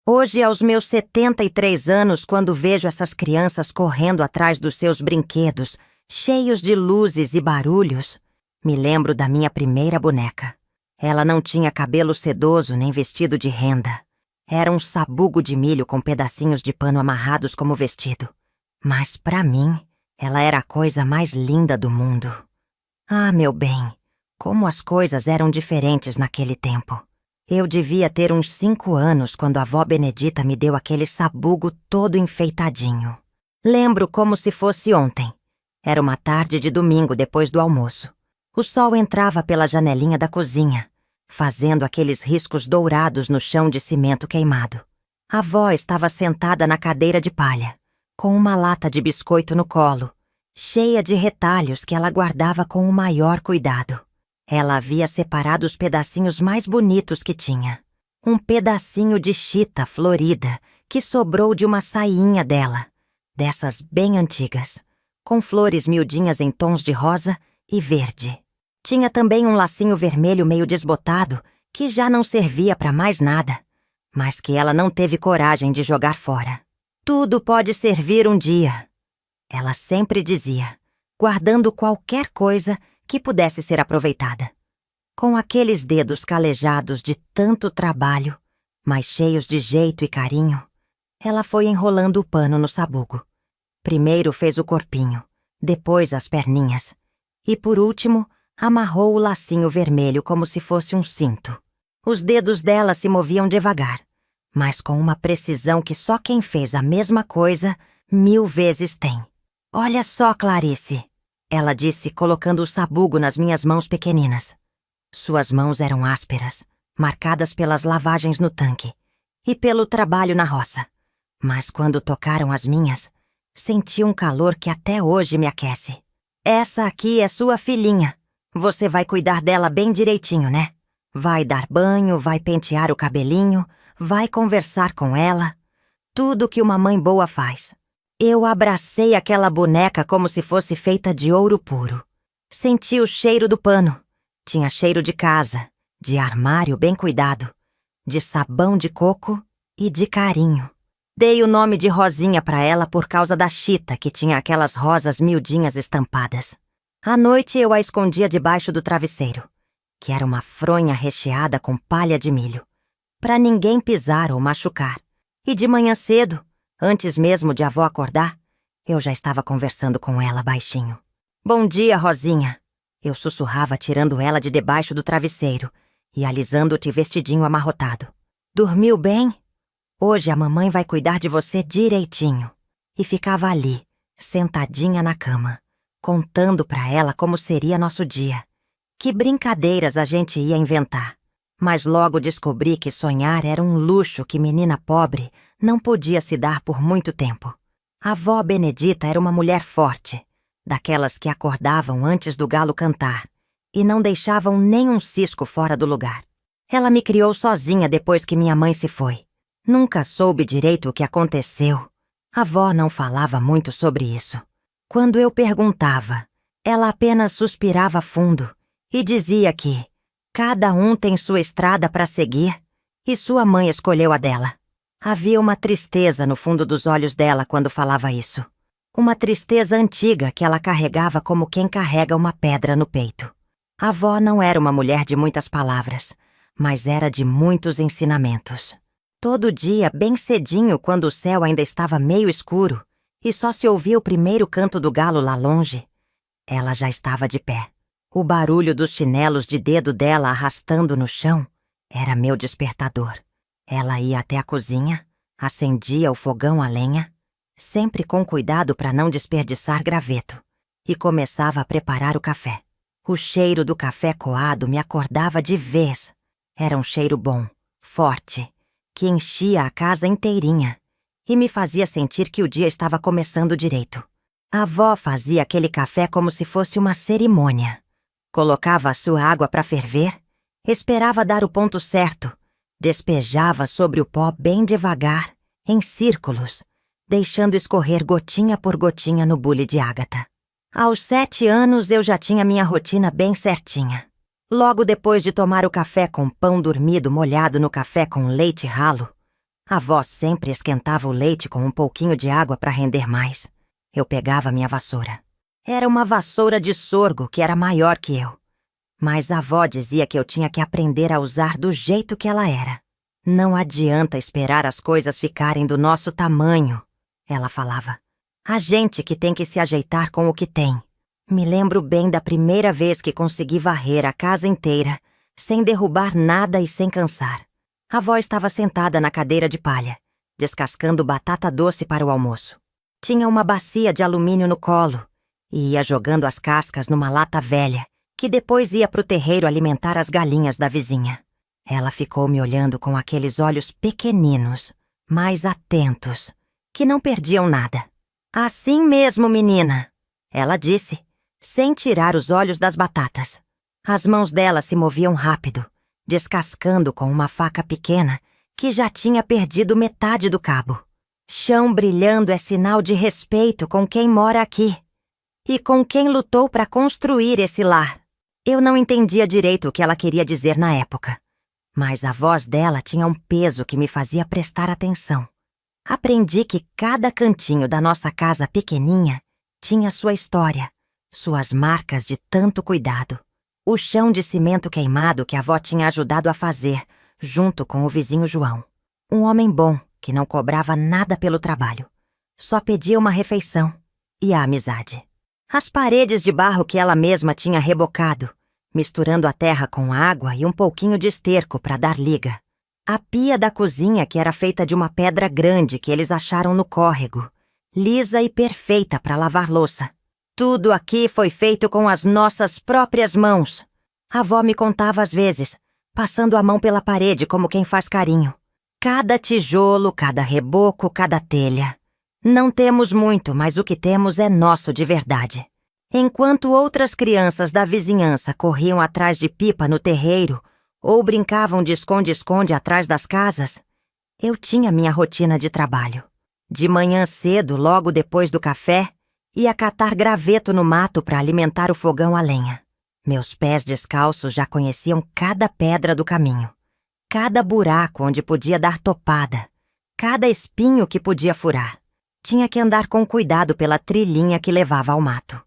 Hoje, aos meus 73 anos, quando vejo essas crianças correndo atrás dos seus brinquedos, cheios de luzes e barulhos, me lembro da minha primeira boneca. Ela não tinha cabelo sedoso nem vestido de renda. Era um sabugo de milho com pedacinhos de pano amarrados como vestido. Mas, pra mim, ela era a coisa mais linda do mundo. Ah, meu bem, como as coisas eram diferentes naquele tempo. Eu devia ter uns 5 anos quando a avó Benedita me deu aquele sabugo todo enfeitadinho. Lembro como se fosse ontem. Era uma tarde de domingo depois do almoço. O sol entrava pela janelinha da cozinha, fazendo aqueles riscos dourados no chão de cimento queimado. A avó estava sentada na cadeira de palha, com uma lata de biscoito no colo, cheia de retalhos que ela guardava com o maior cuidado. Ela havia separado os pedacinhos mais bonitos que tinha. Um pedacinho de chita florida que sobrou de uma sainha dela, dessas bem antigas, com flores miudinhas em tons de rosa e verde. Tinha também um lacinho vermelho meio desbotado que já não servia para mais nada, mas que ela não teve coragem de jogar fora. Tudo pode servir um dia, ela sempre dizia, guardando qualquer coisa que pudesse ser aproveitada. Com aqueles dedos calejados de tanto trabalho, mas cheios de jeito e carinho, ela foi enrolando o pano no sabugo. Primeiro fez o corpinho, depois as perninhas, e por último amarrou o lacinho vermelho como se fosse um cinto. Os dedos dela se moviam devagar, mas com uma precisão que só quem fez a mesma coisa 1000 vezes tem. "Olha só, Clarice", ela disse, colocando o sabugo nas minhas mãos pequeninas. Suas mãos eram ásperas, marcadas pelas lavagens no tanque e pelo trabalho na roça. Mas quando tocaram as minhas, senti um calor que até hoje me aquece. "Essa aqui é sua filhinha. Você vai cuidar dela bem direitinho, né? Vai dar banho, vai pentear o cabelinho, vai conversar com ela. Tudo que uma mãe boa faz." Eu abracei aquela boneca como se fosse feita de ouro puro. Senti o cheiro do pano. Tinha cheiro de casa, de armário bem cuidado, de sabão de coco e de carinho. Dei o nome de Rosinha para ela por causa da chita que tinha aquelas rosas miudinhas estampadas. À noite eu a escondia debaixo do travesseiro, que era uma fronha recheada com palha de milho, para ninguém pisar ou machucar. E de manhã cedo, antes mesmo de a avó acordar, eu já estava conversando com ela baixinho. "Bom dia, Rosinha." Eu sussurrava tirando ela de debaixo do travesseiro e alisando-te vestidinho amarrotado. "Dormiu bem? Hoje a mamãe vai cuidar de você direitinho." E ficava ali, sentadinha na cama, contando para ela como seria nosso dia. Que brincadeiras a gente ia inventar. Mas logo descobri que sonhar era um luxo que menina pobre não podia se dar por muito tempo. A avó Benedita era uma mulher forte, daquelas que acordavam antes do galo cantar e não deixavam nem um cisco fora do lugar. Ela me criou sozinha depois que minha mãe se foi. Nunca soube direito o que aconteceu. A avó não falava muito sobre isso. Quando eu perguntava, ela apenas suspirava fundo e dizia que cada um tem sua estrada para seguir e sua mãe escolheu a dela. Havia uma tristeza no fundo dos olhos dela quando falava isso. Uma tristeza antiga que ela carregava como quem carrega uma pedra no peito. A avó não era uma mulher de muitas palavras, mas era de muitos ensinamentos. Todo dia, bem cedinho, quando o céu ainda estava meio escuro e só se ouvia o primeiro canto do galo lá longe, ela já estava de pé. O barulho dos chinelos de dedo dela arrastando no chão era meu despertador. Ela ia até a cozinha, acendia o fogão a lenha, sempre com cuidado para não desperdiçar graveto, e começava a preparar o café. O cheiro do café coado me acordava de vez. Era um cheiro bom, forte, que enchia a casa inteirinha e me fazia sentir que o dia estava começando direito. A avó fazia aquele café como se fosse uma cerimônia. Colocava a sua água para ferver, esperava dar o ponto certo, despejava sobre o pó bem devagar, em círculos, deixando escorrer gotinha por gotinha no bule de Ágata. Aos 7 anos eu já tinha minha rotina bem certinha. Logo depois de tomar o café com pão dormido molhado no café com leite ralo, A avó sempre esquentava o leite com um pouquinho de água para render mais. Eu pegava minha vassoura. Era uma vassoura de sorgo que era maior que eu. Mas a avó dizia que eu tinha que aprender a usar do jeito que ela era. Não adianta esperar as coisas ficarem do nosso tamanho, ela falava. A gente que tem que se ajeitar com o que tem. Me lembro bem da primeira vez que consegui varrer a casa inteira, sem derrubar nada e sem cansar. A avó estava sentada na cadeira de palha, descascando batata doce para o almoço. Tinha uma bacia de alumínio no colo e ia jogando as cascas numa lata velha, que depois ia para o terreiro alimentar as galinhas da vizinha. Ela ficou me olhando com aqueles olhos pequeninos, mas atentos, que não perdiam nada. Assim mesmo, menina, ela disse, sem tirar os olhos das batatas. As mãos dela se moviam rápido, descascando com uma faca pequena que já tinha perdido metade do cabo. Chão brilhando é sinal de respeito com quem mora aqui e com quem lutou para construir esse lar. Eu não entendia direito o que ela queria dizer na época, mas a voz dela tinha um peso que me fazia prestar atenção. Aprendi que cada cantinho da nossa casa pequeninha tinha sua história, suas marcas de tanto cuidado. O chão de cimento queimado que a avó tinha ajudado a fazer, junto com o vizinho João. Um homem bom, que não cobrava nada pelo trabalho. Só pedia uma refeição e a amizade. As paredes de barro que ela mesma tinha rebocado, misturando a terra com água e um pouquinho de esterco para dar liga. A pia da cozinha que era feita de uma pedra grande que eles acharam no córrego, lisa e perfeita para lavar louça. Tudo aqui foi feito com as nossas próprias mãos. A avó me contava às vezes, passando a mão pela parede como quem faz carinho. Cada tijolo, cada reboco, cada telha. Não temos muito, mas o que temos é nosso de verdade. Enquanto outras crianças da vizinhança corriam atrás de pipa no terreiro ou brincavam de esconde-esconde atrás das casas, eu tinha minha rotina de trabalho. De manhã cedo, logo depois do café, ia catar graveto no mato para alimentar o fogão a lenha. Meus pés descalços já conheciam cada pedra do caminho, cada buraco onde podia dar topada, cada espinho que podia furar. Tinha que andar com cuidado pela trilhinha que levava ao mato.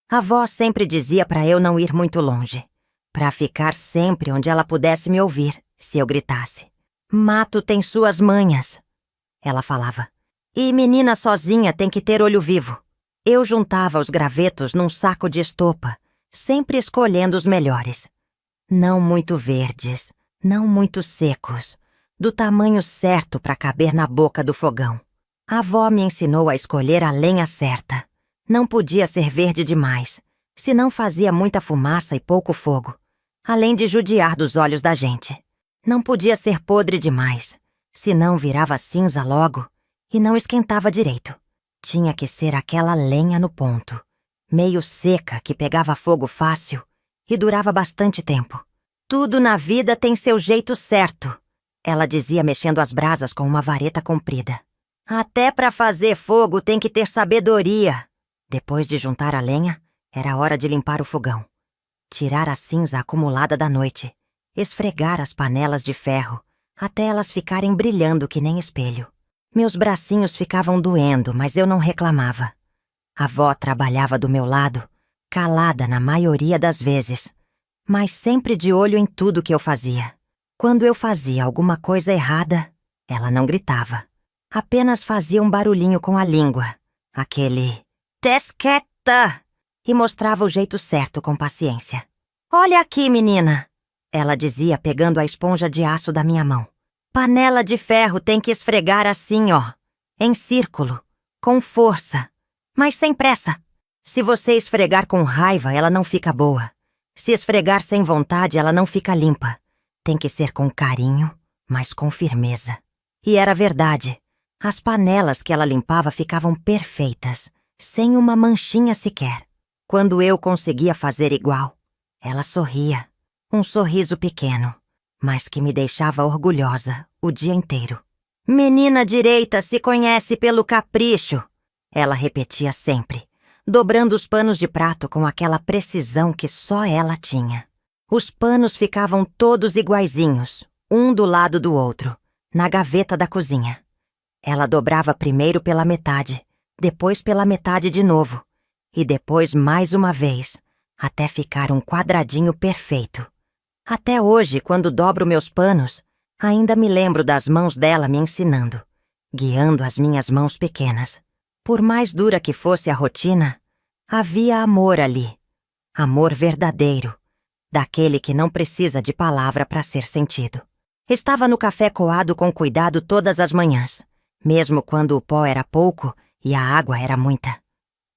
A avó sempre dizia para eu não ir muito longe, para ficar sempre onde ela pudesse me ouvir, se eu gritasse. Mato tem suas manhas, ela falava. E menina sozinha tem que ter olho vivo. Eu juntava os gravetos num saco de estopa, sempre escolhendo os melhores. Não muito verdes, não muito secos, do tamanho certo para caber na boca do fogão. A avó me ensinou a escolher a lenha certa. Não podia ser verde demais, senão fazia muita fumaça e pouco fogo, além de judiar dos olhos da gente. Não podia ser podre demais, senão virava cinza logo e não esquentava direito. Tinha que ser aquela lenha no ponto, meio seca que pegava fogo fácil e durava bastante tempo. Tudo na vida tem seu jeito certo, ela dizia mexendo as brasas com uma vareta comprida. Até para fazer fogo tem que ter sabedoria. Depois de juntar a lenha, era hora de limpar o fogão. Tirar a cinza acumulada da noite, esfregar as panelas de ferro, até elas ficarem brilhando que nem espelho. Meus bracinhos ficavam doendo, mas eu não reclamava. A avó trabalhava do meu lado, calada na maioria das vezes, mas sempre de olho em tudo que eu fazia. Quando eu fazia alguma coisa errada, ela não gritava. Apenas fazia um barulhinho com a língua, aquele "tesqueta", e mostrava o jeito certo com paciência. "Olha aqui, menina", ela dizia pegando a esponja de aço da minha mão. "Panela de ferro tem que esfregar assim, ó, em círculo, com força, mas sem pressa. Se você esfregar com raiva, ela não fica boa. Se esfregar sem vontade, ela não fica limpa. Tem que ser com carinho, mas com firmeza." E era verdade. As panelas que ela limpava ficavam perfeitas, sem uma manchinha sequer. Quando eu conseguia fazer igual, ela sorria, um sorriso pequeno, mas que me deixava orgulhosa o dia inteiro. "Menina direita se conhece pelo capricho", ela repetia sempre, dobrando os panos de prato com aquela precisão que só ela tinha. Os panos ficavam todos iguaizinhos, um do lado do outro, na gaveta da cozinha. Ela dobrava primeiro pela metade, depois pela metade de novo, e depois mais uma vez, até ficar um quadradinho perfeito. Até hoje, quando dobro meus panos, ainda me lembro das mãos dela me ensinando, guiando as minhas mãos pequenas. Por mais dura que fosse a rotina, havia amor ali. Amor verdadeiro, daquele que não precisa de palavra para ser sentido. Estava no café coado com cuidado todas as manhãs, mesmo quando o pó era pouco e a água era muita.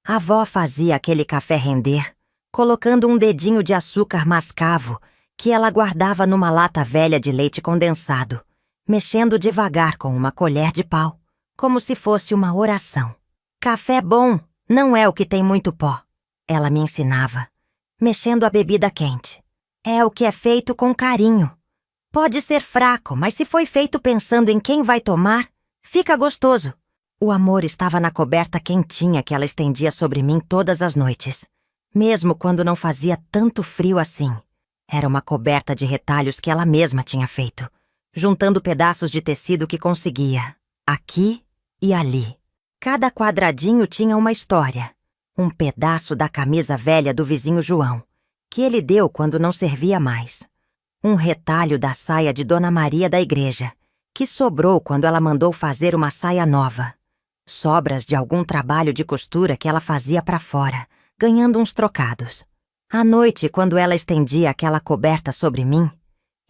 A avó fazia aquele café render, colocando um dedinho de açúcar mascavo que ela guardava numa lata velha de leite condensado, mexendo devagar com uma colher de pau, como se fosse uma oração. Café bom não é o que tem muito pó, ela me ensinava, mexendo a bebida quente. É o que é feito com carinho. Pode ser fraco, mas se foi feito pensando em quem vai tomar, fica gostoso. O amor estava na coberta quentinha que ela estendia sobre mim todas as noites, mesmo quando não fazia tanto frio assim. Era uma coberta de retalhos que ela mesma tinha feito, juntando pedaços de tecido que conseguia, aqui e ali. Cada quadradinho tinha uma história. Um pedaço da camisa velha do vizinho João, que ele deu quando não servia mais. Um retalho da saia de Dona Maria da igreja, que sobrou quando ela mandou fazer uma saia nova. Sobras de algum trabalho de costura que ela fazia para fora, ganhando uns trocados. À noite, quando ela estendia aquela coberta sobre mim,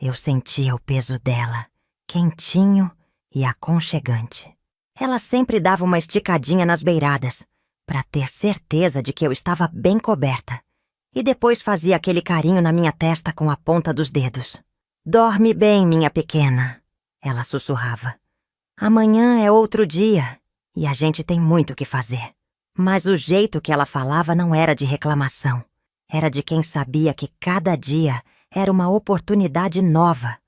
eu sentia o peso dela, quentinho e aconchegante. Ela sempre dava uma esticadinha nas beiradas, para ter certeza de que eu estava bem coberta, e depois fazia aquele carinho na minha testa com a ponta dos dedos. "Dorme bem, minha pequena", ela sussurrava. "Amanhã é outro dia, e a gente tem muito o que fazer." Mas o jeito que ela falava não era de reclamação. Era de quem sabia que cada dia era uma oportunidade nova,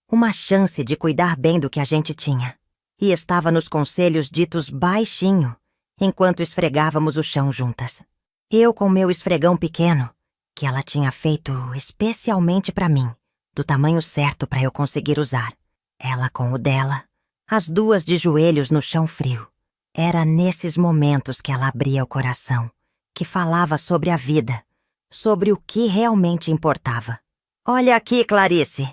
uma chance de cuidar bem do que a gente tinha. E estava nos conselhos ditos baixinho, enquanto esfregávamos o chão juntas. Eu com meu esfregão pequeno, que ela tinha feito especialmente para mim, do tamanho certo para eu conseguir usar. Ela com o dela, as duas de joelhos no chão frio. Era nesses momentos que ela abria o coração, que falava sobre a vida, sobre o que realmente importava. "Olha aqui, Clarice",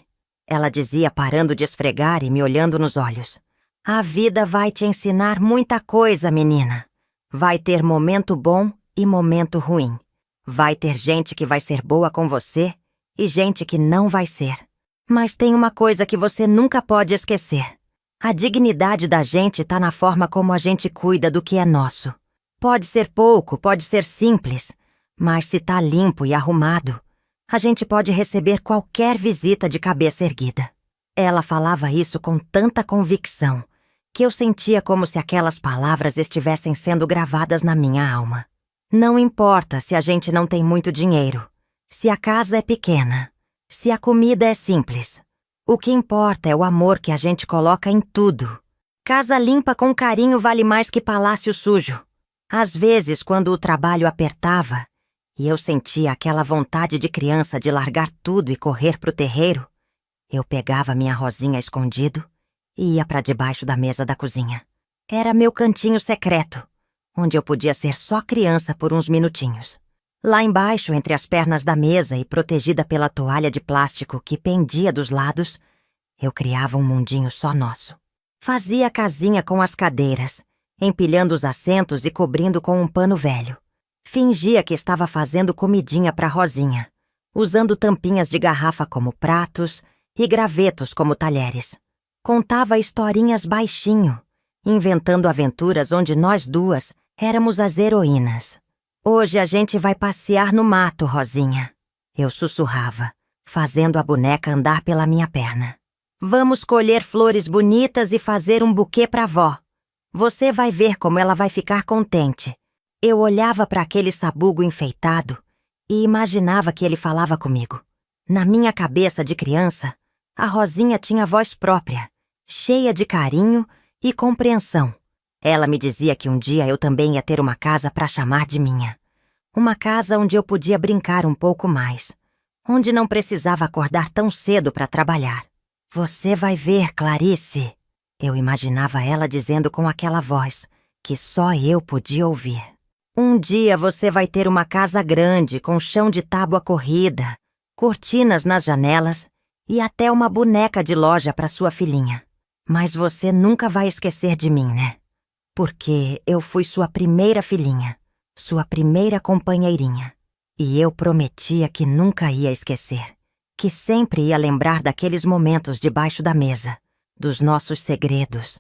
ela dizia parando de esfregar e me olhando nos olhos. "A vida vai te ensinar muita coisa, menina. Vai ter momento bom e momento ruim. Vai ter gente que vai ser boa com você e gente que não vai ser. Mas tem uma coisa que você nunca pode esquecer. A dignidade da gente tá na forma como a gente cuida do que é nosso. Pode ser pouco, pode ser simples, mas se tá limpo e arrumado, a gente pode receber qualquer visita de cabeça erguida." Ela falava isso com tanta convicção que eu sentia como se aquelas palavras estivessem sendo gravadas na minha alma. Não importa se a gente não tem muito dinheiro, se a casa é pequena, se a comida é simples. O que importa é o amor que a gente coloca em tudo. Casa limpa com carinho vale mais que palácio sujo. Às vezes, quando o trabalho apertava e eu sentia aquela vontade de criança de largar tudo e correr pro terreiro, eu pegava minha rosinha escondido e ia para debaixo da mesa da cozinha. Era meu cantinho secreto, onde eu podia ser só criança por uns minutinhos. Lá embaixo, entre as pernas da mesa e protegida pela toalha de plástico que pendia dos lados, eu criava um mundinho só nosso. Fazia casinha com as cadeiras, empilhando os assentos e cobrindo com um pano velho. Fingia que estava fazendo comidinha para Rosinha, usando tampinhas de garrafa como pratos e gravetos como talheres. Contava historinhas baixinho, inventando aventuras onde nós duas éramos as heroínas. "Hoje a gente vai passear no mato, Rosinha", eu sussurrava, fazendo a boneca andar pela minha perna. "Vamos colher flores bonitas e fazer um buquê pra vó. Você vai ver como ela vai ficar contente." Eu olhava para aquele sabugo enfeitado e imaginava que ele falava comigo. Na minha cabeça de criança, a Rosinha tinha voz própria, cheia de carinho e compreensão. Ela me dizia que um dia eu também ia ter uma casa para chamar de minha. Uma casa onde eu podia brincar um pouco mais, onde não precisava acordar tão cedo para trabalhar. "Você vai ver, Clarice", Eu imaginava ela dizendo com aquela voz que só eu podia ouvir: "Um dia você vai ter uma casa grande com chão de tábua corrida, cortinas nas janelas e até uma boneca de loja para sua filhinha. Mas você nunca vai esquecer de mim, né? Porque eu fui sua primeira filhinha, sua primeira companheirinha. E eu prometia que nunca ia esquecer, que sempre ia lembrar daqueles momentos debaixo da mesa, dos nossos segredos,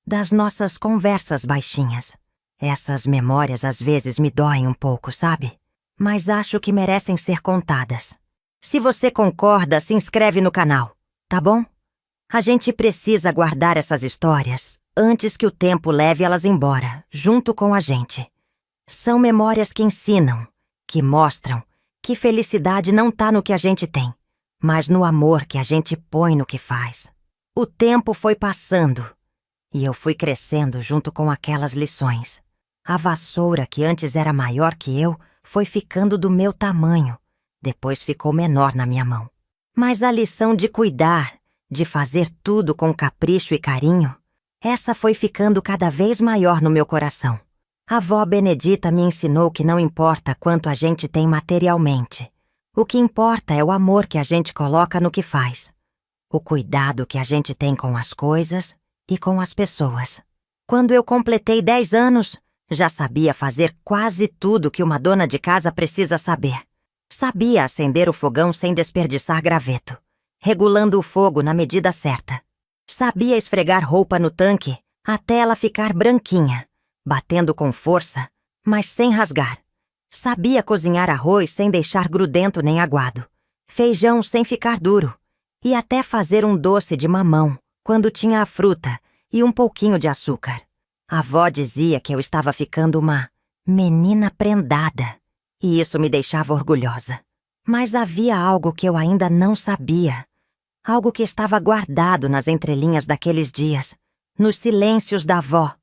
das nossas conversas baixinhas. Essas memórias às vezes me doem um pouco, sabe? Mas acho que merecem ser contadas. Se você concorda, se inscreve no canal, tá bom? A gente precisa guardar essas histórias antes que o tempo leve elas embora, junto com a gente. São memórias que ensinam, que mostram que felicidade não tá no que a gente tem, mas no amor que a gente põe no que faz. O tempo foi passando e eu fui crescendo junto com aquelas lições. A vassoura, que antes era maior que eu, foi ficando do meu tamanho. Depois ficou menor na minha mão. Mas a lição de cuidar, de fazer tudo com capricho e carinho, essa foi ficando cada vez maior no meu coração. A avó Benedita me ensinou que não importa quanto a gente tem materialmente. O que importa é o amor que a gente coloca no que faz. O cuidado que a gente tem com as coisas e com as pessoas. Quando eu completei 10 anos, já sabia fazer quase tudo que uma dona de casa precisa saber. Sabia acender o fogão sem desperdiçar graveto, regulando o fogo na medida certa. Sabia esfregar roupa no tanque até ela ficar branquinha, batendo com força, mas sem rasgar. Sabia cozinhar arroz sem deixar grudento nem aguado, feijão sem ficar duro, e até fazer um doce de mamão, quando tinha a fruta e um pouquinho de açúcar. A avó dizia que eu estava ficando uma menina prendada, e isso me deixava orgulhosa. Mas havia algo que eu ainda não sabia, algo que estava guardado nas entrelinhas daqueles dias, nos silêncios da avó,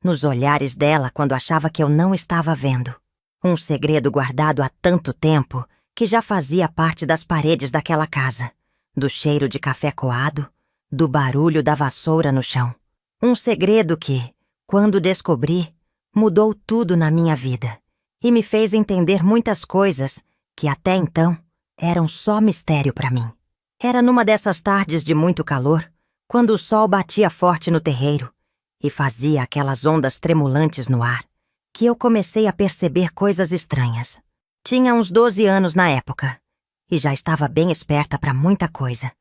nos olhares dela quando achava que eu não estava vendo. Um segredo guardado há tanto tempo que já fazia parte das paredes daquela casa, do cheiro de café coado, do barulho da vassoura no chão. Um segredo que, quando descobri, mudou tudo na minha vida e me fez entender muitas coisas que até então eram só mistério para mim. Era numa dessas tardes de muito calor, quando o sol batia forte no terreiro e fazia aquelas ondas tremulantes no ar, que eu comecei a perceber coisas estranhas. Tinha uns 12 anos na época e já estava bem esperta para muita coisa,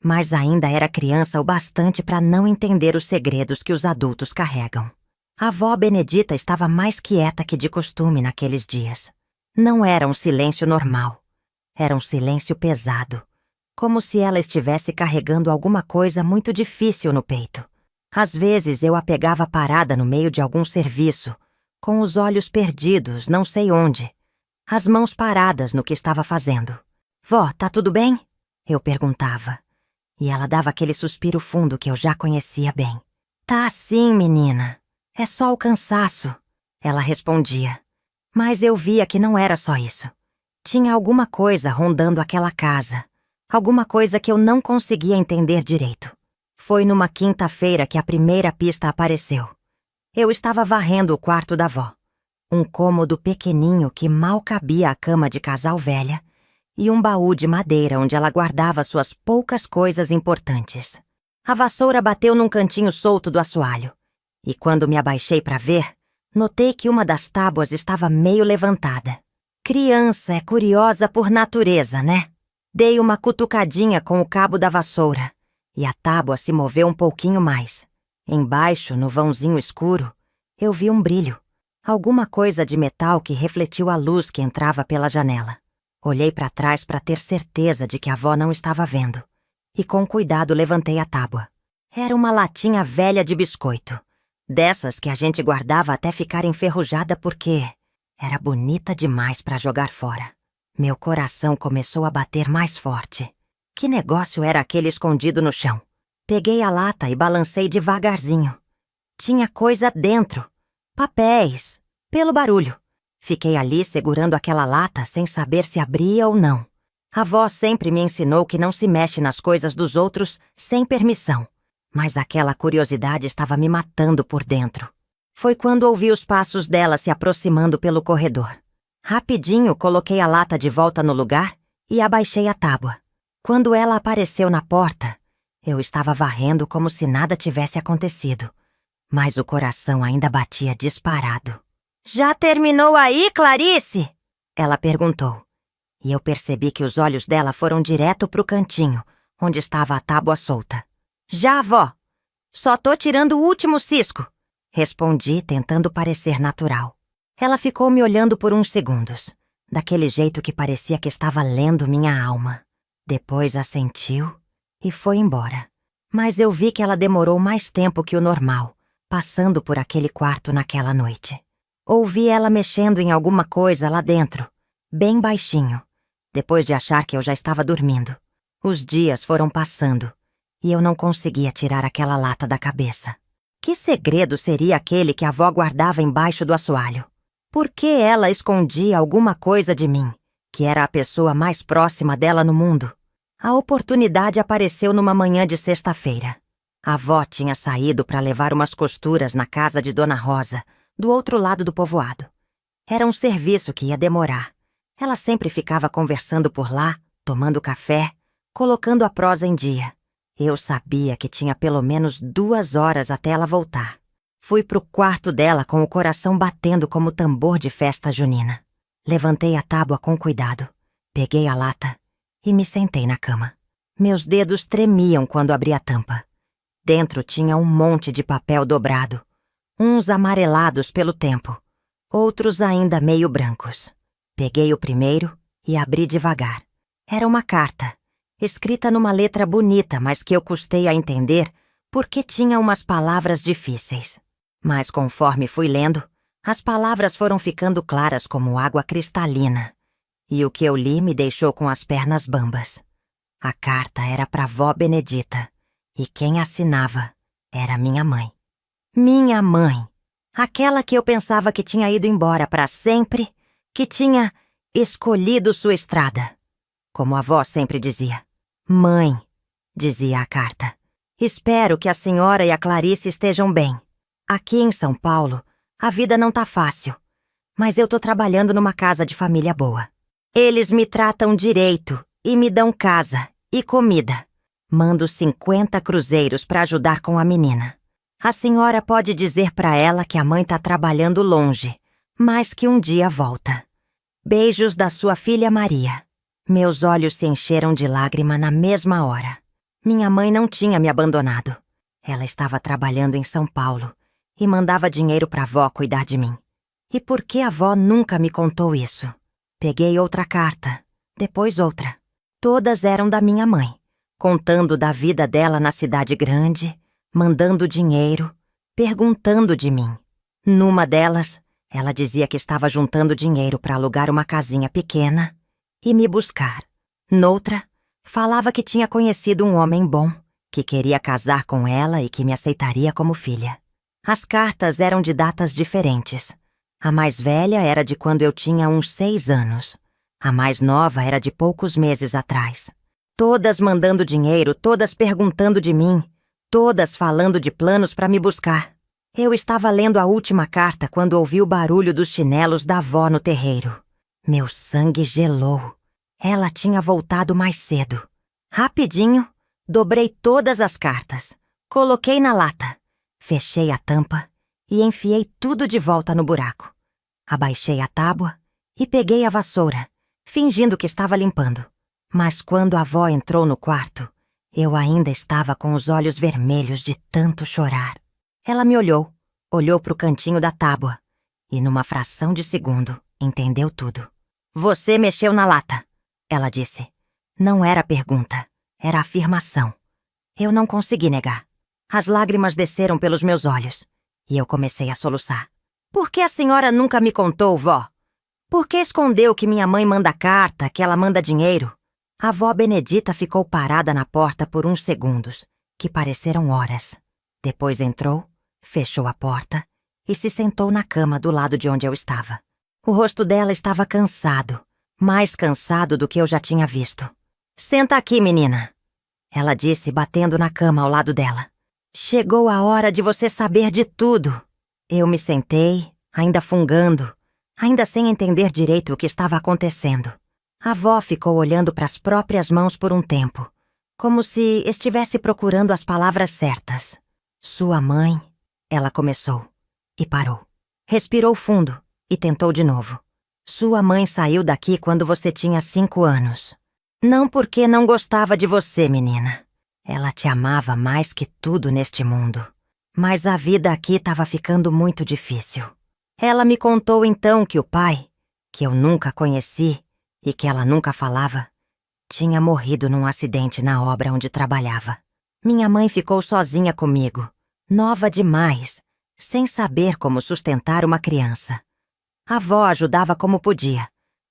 mas ainda era criança o bastante para não entender os segredos que os adultos carregam. A avó Benedita estava mais quieta que de costume naqueles dias. Não era um silêncio normal. Era um silêncio pesado, como se ela estivesse carregando alguma coisa muito difícil no peito. Às vezes eu a pegava parada no meio de algum serviço, com os olhos perdidos, não sei onde, as mãos paradas no que estava fazendo. "Vó, tá tudo bem?" eu perguntava. E ela dava aquele suspiro fundo que eu já conhecia bem. "Tá sim, menina. É só o cansaço", ela respondia. Mas eu via que não era só isso. Tinha alguma coisa rondando aquela casa, alguma coisa que eu não conseguia entender direito. Foi numa quinta-feira que a primeira pista apareceu. Eu estava varrendo o quarto da avó, um cômodo pequeninho que mal cabia a cama de casal velha e um baú de madeira onde ela guardava suas poucas coisas importantes. A vassoura bateu num cantinho solto do assoalho. E quando me abaixei para ver, notei que uma das tábuas estava meio levantada. Criança é curiosa por natureza, né? Dei uma cutucadinha com o cabo da vassoura e a tábua se moveu um pouquinho mais. Embaixo, no vãozinho escuro, eu vi um brilho. Alguma coisa de metal que refletiu a luz que entrava pela janela. Olhei para trás para ter certeza de que a avó não estava vendo. E com cuidado levantei a tábua. Era uma latinha velha de biscoito. Dessas que a gente guardava até ficar enferrujada porque era bonita demais para jogar fora. Meu coração começou a bater mais forte. Que negócio era aquele escondido no chão? Peguei a lata e balancei devagarzinho. Tinha coisa dentro. Papéis. Pelo barulho. Fiquei ali segurando aquela lata sem saber se abria ou não. A avó sempre me ensinou que não se mexe nas coisas dos outros sem permissão. mas aquela curiosidade estava me matando por dentro. Foi quando ouvi os passos dela se aproximando pelo corredor. Rapidinho coloquei a lata de volta no lugar e abaixei a tábua. Quando ela apareceu na porta, eu estava varrendo como se nada tivesse acontecido, mas o coração ainda batia disparado. "Já terminou aí, Clarice?" ela perguntou. E eu percebi que os olhos dela foram direto pro cantinho, onde estava a tábua solta. "Já, vó. Só tô tirando o último cisco", respondi, tentando parecer natural. Ela ficou me olhando por uns segundos, daquele jeito que parecia que estava lendo minha alma. Depois assentiu e foi embora. Mas eu vi que ela demorou mais tempo que o normal, passando por aquele quarto naquela noite. Ouvi ela mexendo em alguma coisa lá dentro, bem baixinho, depois de achar que eu já estava dormindo. Os dias foram passando e eu não conseguia tirar aquela lata da cabeça. Que segredo seria aquele que a avó guardava embaixo do assoalho? Por que ela escondia alguma coisa de mim, que era a pessoa mais próxima dela no mundo? A oportunidade apareceu numa manhã de sexta-feira. A avó tinha saído para levar umas costuras na casa de Dona Rosa, do outro lado do povoado. Era um serviço que ia demorar. Ela sempre ficava conversando por lá, tomando café, colocando a prosa em dia. Eu sabia que tinha pelo menos 2 horas até ela voltar. Fui pro quarto dela com o coração batendo como tambor de festa junina. Levantei a tábua com cuidado, peguei a lata e me sentei na cama. Meus dedos tremiam quando abri a tampa. Dentro tinha um monte de papel dobrado, uns amarelados pelo tempo, outros ainda meio brancos. Peguei o primeiro e abri devagar. Era uma carta, escrita numa letra bonita, mas que eu custei a entender porque tinha umas palavras difíceis. Mas conforme fui lendo, as palavras foram ficando claras como água cristalina, e o que eu li me deixou com as pernas bambas. A carta era para vó Benedita, e quem assinava era minha mãe. Minha mãe! Aquela que eu pensava que tinha ido embora para sempre, que tinha escolhido sua estrada. Como a avó sempre dizia. "Mãe", dizia a carta, "espero que a senhora e a Clarice estejam bem. Aqui em São Paulo, a vida não tá fácil, mas eu tô trabalhando numa casa de família boa. Eles me tratam direito e me dão casa e comida. Mando 50 cruzeiros para ajudar com a menina. A senhora pode dizer para ela que a mãe tá trabalhando longe, mas que um dia volta. Beijos da sua filha Maria." Meus olhos se encheram de lágrima na mesma hora. Minha mãe não tinha me abandonado. Ela estava trabalhando em São Paulo e mandava dinheiro para a avó cuidar de mim. E por que a avó nunca me contou isso? Peguei outra carta, depois outra. Todas eram da minha mãe, contando da vida dela na cidade grande, mandando dinheiro, perguntando de mim. Numa delas, ela dizia que estava juntando dinheiro para alugar uma casinha pequena e me buscar. Noutra, falava que tinha conhecido um homem bom, que queria casar com ela e que me aceitaria como filha. As cartas eram de datas diferentes. A mais velha era de quando eu tinha uns 6 anos. A mais nova era de poucos meses atrás. Todas mandando dinheiro, todas perguntando de mim, todas falando de planos para me buscar. Eu estava lendo a última carta quando ouvi o barulho dos chinelos da avó no terreiro. Meu sangue gelou. Ela tinha voltado mais cedo. Rapidinho, dobrei todas as cartas, coloquei na lata, fechei a tampa e enfiei tudo de volta no buraco. Abaixei a tábua e peguei a vassoura, fingindo que estava limpando. Mas quando a avó entrou no quarto, eu ainda estava com os olhos vermelhos de tanto chorar. Ela me olhou, olhou para o cantinho da tábua e, numa fração de segundo, entendeu tudo. "Você mexeu na lata", ela disse. Não era pergunta, era afirmação. Eu não consegui negar. As lágrimas desceram pelos meus olhos e eu comecei a soluçar. "Por que a senhora nunca me contou, vó? Por que escondeu que minha mãe manda carta, que ela manda dinheiro?" A vó Benedita ficou parada na porta por uns segundos, que pareceram horas. Depois entrou, fechou a porta e se sentou na cama do lado de onde eu estava. O rosto dela estava cansado, mais cansado do que eu já tinha visto. "Senta aqui, menina", ela disse, batendo na cama ao lado dela. Chegou a hora de você saber de tudo. Eu me sentei, ainda fungando, ainda sem entender direito o que estava acontecendo. A avó ficou olhando para as próprias mãos por um tempo, como se estivesse procurando as palavras certas. Sua mãe, ela começou e parou. Respirou fundo e tentou de novo. Sua mãe saiu daqui quando você tinha 5 anos. Não porque não gostava de você, menina. Ela te amava mais que tudo neste mundo. Mas a vida aqui estava ficando muito difícil. Ela me contou então que o pai, que eu nunca conheci e que ela nunca falava, tinha morrido num acidente na obra onde trabalhava. Minha mãe ficou sozinha comigo, nova demais, sem saber como sustentar uma criança. A avó ajudava como podia,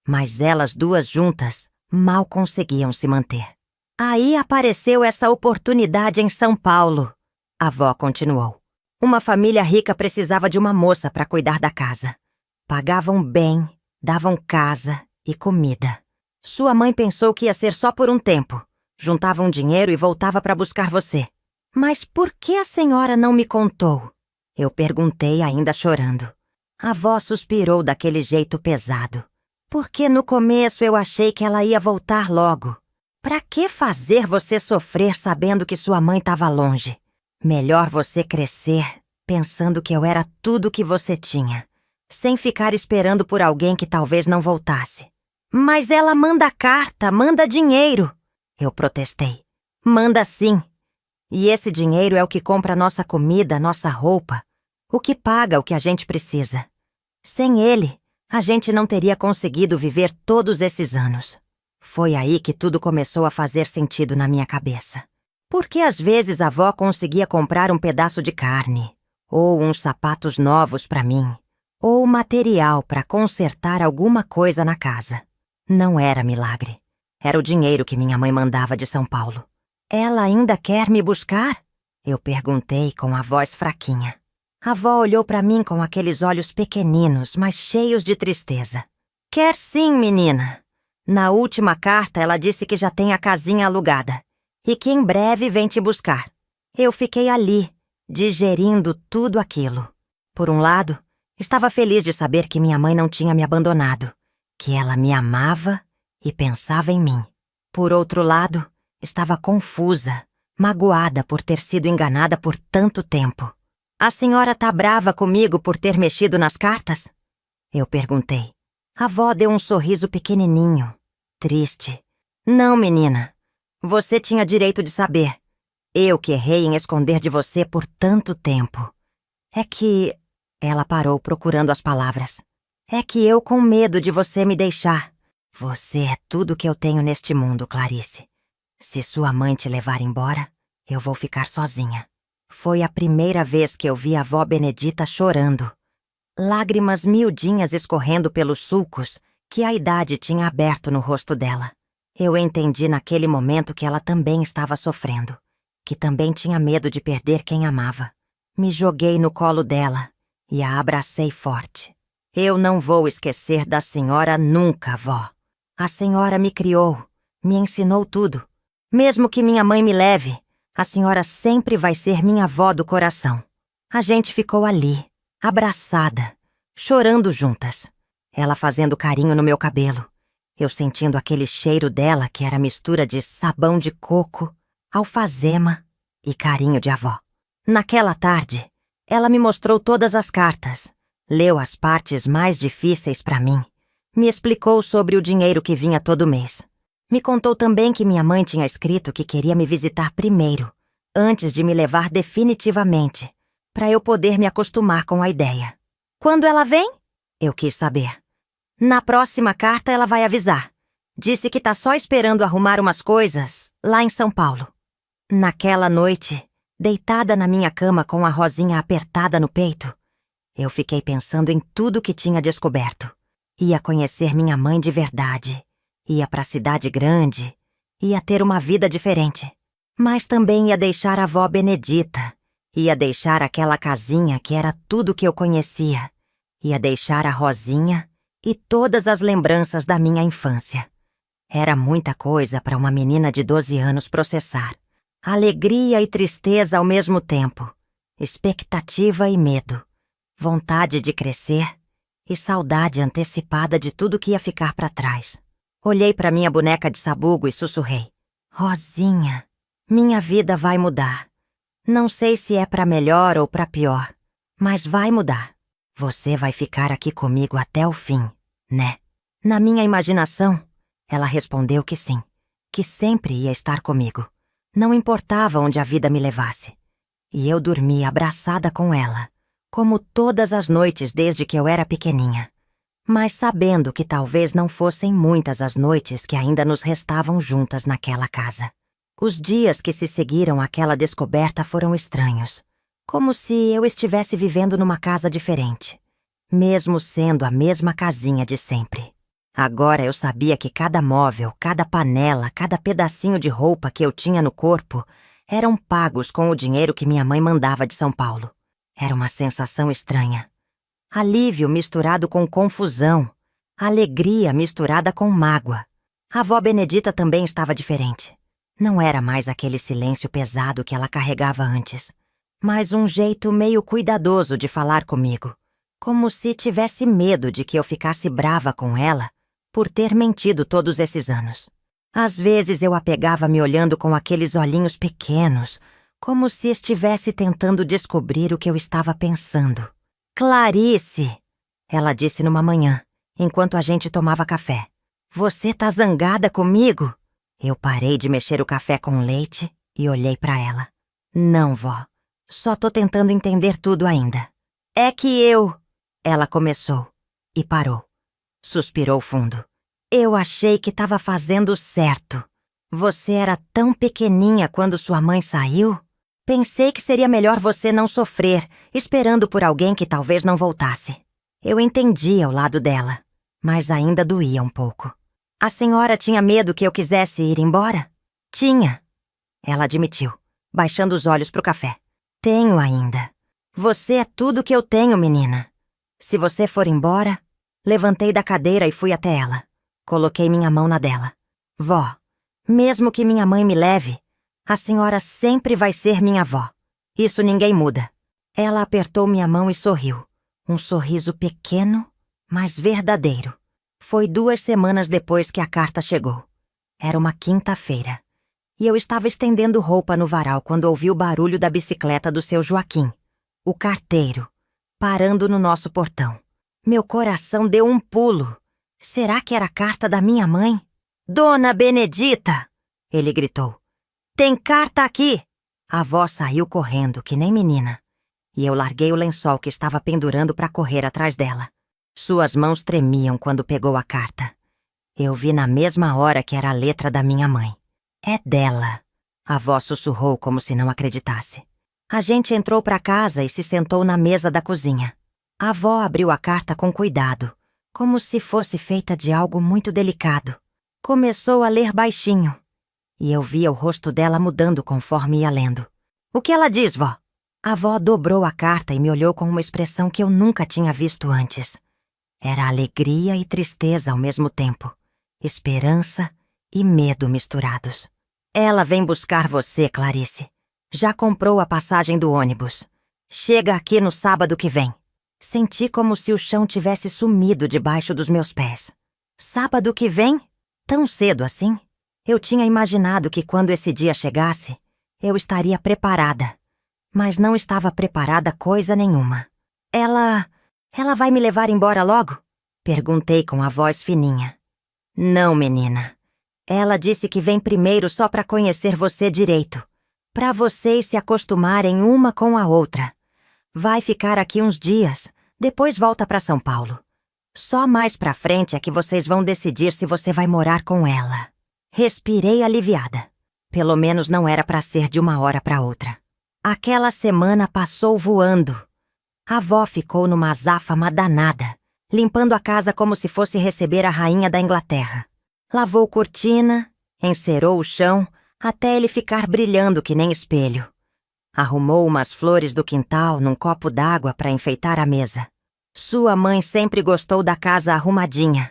mas elas duas juntas mal conseguiam se manter. Aí apareceu essa oportunidade em São Paulo. A avó continuou. Uma família rica precisava de uma moça para cuidar da casa. Pagavam bem, davam casa e comida. Sua mãe pensou que ia ser só por um tempo. Juntava um dinheiro e voltava para buscar você. Mas por que a senhora não me contou? Eu perguntei ainda chorando. A avó suspirou daquele jeito pesado. Porque no começo eu achei que ela ia voltar logo. Pra que fazer você sofrer sabendo que sua mãe estava longe? Melhor você crescer pensando que eu era tudo que você tinha, sem ficar esperando por alguém que talvez não voltasse. Mas ela manda carta, manda dinheiro. Eu protestei. Manda sim. E esse dinheiro é o que compra nossa comida, nossa roupa, o que paga o que a gente precisa. Sem ele, a gente não teria conseguido viver todos esses anos. Foi aí que tudo começou a fazer sentido na minha cabeça. Porque às vezes a avó conseguia comprar um pedaço de carne, ou uns sapatos novos para mim, ou material para consertar alguma coisa na casa. Não era milagre. Era o dinheiro que minha mãe mandava de São Paulo. Ela ainda quer me buscar? Eu perguntei com a voz fraquinha. A avó olhou para mim com aqueles olhos pequeninos, mas cheios de tristeza. Quer sim, menina. Na última carta ela disse que já tem a casinha alugada e que em breve vem te buscar. Eu fiquei ali, digerindo tudo aquilo. Por um lado, estava feliz de saber que minha mãe não tinha me abandonado, que ela me amava e pensava em mim. Por outro lado, estava confusa, magoada por ter sido enganada por tanto tempo. A senhora tá brava comigo por ter mexido nas cartas? Eu perguntei. A avó deu um sorriso pequenininho, triste. Não, menina. Você tinha direito de saber. Eu que errei em esconder de você por tanto tempo. É que... Ela parou procurando as palavras. É que eu com medo de você me deixar. Você é tudo que eu tenho neste mundo, Clarice. Se sua mãe te levar embora, eu vou ficar sozinha. Foi a primeira vez que eu vi a avó Benedita chorando. Lágrimas miudinhas escorrendo pelos sulcos que a idade tinha aberto no rosto dela. Eu entendi naquele momento que ela também estava sofrendo, que também tinha medo de perder quem amava. Me joguei no colo dela e a abracei forte. Eu não vou esquecer da senhora nunca, vó. A senhora me criou, me ensinou tudo. Mesmo que minha mãe me leve, a senhora sempre vai ser minha avó do coração. A gente ficou ali, abraçada, chorando juntas. Ela fazendo carinho no meu cabelo. Eu sentindo aquele cheiro dela que era mistura de sabão de coco, alfazema e carinho de avó. Naquela tarde, ela me mostrou todas as cartas, leu as partes mais difíceis para mim, me explicou sobre o dinheiro que vinha todo mês. Me contou também que minha mãe tinha escrito que queria me visitar primeiro, antes de me levar definitivamente, para eu poder me acostumar com a ideia. Quando ela vem? Eu quis saber. Na próxima carta ela vai avisar. Disse que tá só esperando arrumar umas coisas lá em São Paulo. Naquela noite, deitada na minha cama com a Rosinha apertada no peito, eu fiquei pensando em tudo que tinha descoberto. Ia conhecer minha mãe de verdade. Ia pra cidade grande. Ia ter uma vida diferente. Mas também ia deixar a avó Benedita. Ia deixar aquela casinha que era tudo que eu conhecia. Ia deixar a Rosinha e todas as lembranças da minha infância. Era muita coisa para uma menina de 12 anos processar. Alegria e tristeza ao mesmo tempo, expectativa e medo, vontade de crescer e saudade antecipada de tudo que ia ficar para trás. Olhei para minha boneca de sabugo e sussurrei: Rosinha, minha vida vai mudar. Não sei se é para melhor ou para pior, mas vai mudar. Você vai ficar aqui comigo até o fim, né? Na minha imaginação, ela respondeu que sim, que sempre ia estar comigo. Não importava onde a vida me levasse. E eu dormi abraçada com ela, como todas as noites desde que eu era pequeninha, mas sabendo que talvez não fossem muitas as noites que ainda nos restavam juntas naquela casa. Os dias que se seguiram àquela descoberta foram estranhos, como se eu estivesse vivendo numa casa diferente, mesmo sendo a mesma casinha de sempre. Agora eu sabia que cada móvel, cada panela, cada pedacinho de roupa que eu tinha no corpo eram pagos com o dinheiro que minha mãe mandava de São Paulo. Era uma sensação estranha. Alívio misturado com confusão, alegria misturada com mágoa. A avó Benedita também estava diferente. Não era mais aquele silêncio pesado que ela carregava antes, mas um jeito meio cuidadoso de falar comigo, como se tivesse medo de que eu ficasse brava com ela por ter mentido todos esses anos. Às vezes eu a pegava me olhando com aqueles olhinhos pequenos, como se estivesse tentando descobrir o que eu estava pensando. Clarice, ela disse numa manhã, enquanto a gente tomava café. Você tá zangada comigo? Eu parei de mexer o café com leite e olhei para ela. Não, vó. Só tô tentando entender tudo ainda. É que eu... Ela começou e parou. Suspirou fundo. Eu achei que estava fazendo certo. Você era tão pequeninha quando sua mãe saiu. Pensei que seria melhor você não sofrer, esperando por alguém que talvez não voltasse. Eu entendia o lado dela, mas ainda doía um pouco. A senhora tinha medo que eu quisesse ir embora? Tinha. Ela admitiu, baixando os olhos pro café. Tenho ainda. Você é tudo que eu tenho, menina. Se você for embora... Levantei da cadeira e fui até ela. Coloquei minha mão na dela. Vó, mesmo que minha mãe me leve, a senhora sempre vai ser minha avó. Isso ninguém muda. Ela apertou minha mão e sorriu. Um sorriso pequeno, mas verdadeiro. Foi 2 semanas depois que a carta chegou. Era uma quinta-feira. E eu estava estendendo roupa no varal quando ouvi o barulho da bicicleta do seu Joaquim, o carteiro, parando no nosso portão. Meu coração deu um pulo. Será que era a carta da minha mãe? Dona Benedita! Ele gritou. Tem carta aqui! A avó saiu correndo, que nem menina. E eu larguei o lençol que estava pendurando para correr atrás dela. Suas mãos tremiam quando pegou a carta. Eu vi na mesma hora que era a letra da minha mãe. É dela. A avó sussurrou como se não acreditasse. A gente entrou para casa e se sentou na mesa da cozinha. A avó abriu a carta com cuidado, como se fosse feita de algo muito delicado. Começou a ler baixinho, e eu via o rosto dela mudando conforme ia lendo. O que ela diz, vó? A avó dobrou a carta e me olhou com uma expressão que eu nunca tinha visto antes. Era alegria e tristeza ao mesmo tempo, esperança e medo misturados. Ela vem buscar você, Clarice. Já comprou a passagem do ônibus. Chega aqui no sábado que vem. Senti como se o chão tivesse sumido debaixo dos meus pés. Sábado que vem? Tão cedo assim? Eu tinha imaginado que quando esse dia chegasse, eu estaria preparada. Mas não estava preparada coisa nenhuma. Ela vai me levar embora logo? Perguntei com a voz fininha. Não, menina. Ela disse que vem primeiro só para conhecer você direito. Para vocês se acostumarem uma com a outra. Vai ficar aqui uns dias, depois volta para São Paulo. Só mais pra frente é que vocês vão decidir se você vai morar com ela. Respirei aliviada. Pelo menos não era pra ser de uma hora pra outra. Aquela semana passou voando. A avó ficou numa azáfama danada, limpando a casa como se fosse receber a rainha da Inglaterra. Lavou cortina, encerou o chão, até ele ficar brilhando que nem espelho. Arrumou umas flores do quintal num copo d'água para enfeitar a mesa. Sua mãe sempre gostou da casa arrumadinha.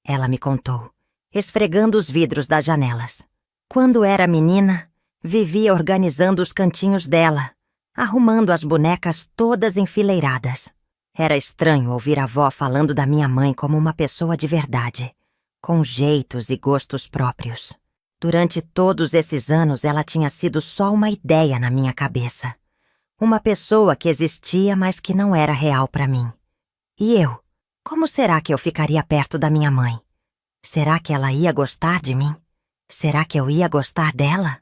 Ela me contou, esfregando os vidros das janelas. Quando era menina, Vivia organizando os cantinhos dela, arrumando as bonecas todas enfileiradas. Era estranho ouvir a avó falando da minha mãe como uma pessoa de verdade, com jeitos e gostos próprios. Durante todos esses anos, ela tinha sido só uma ideia na minha cabeça. Uma pessoa que existia, mas que não era real para mim. E eu? Como será que eu ficaria perto da minha mãe? Será que ela ia gostar de mim? Será que eu ia gostar dela?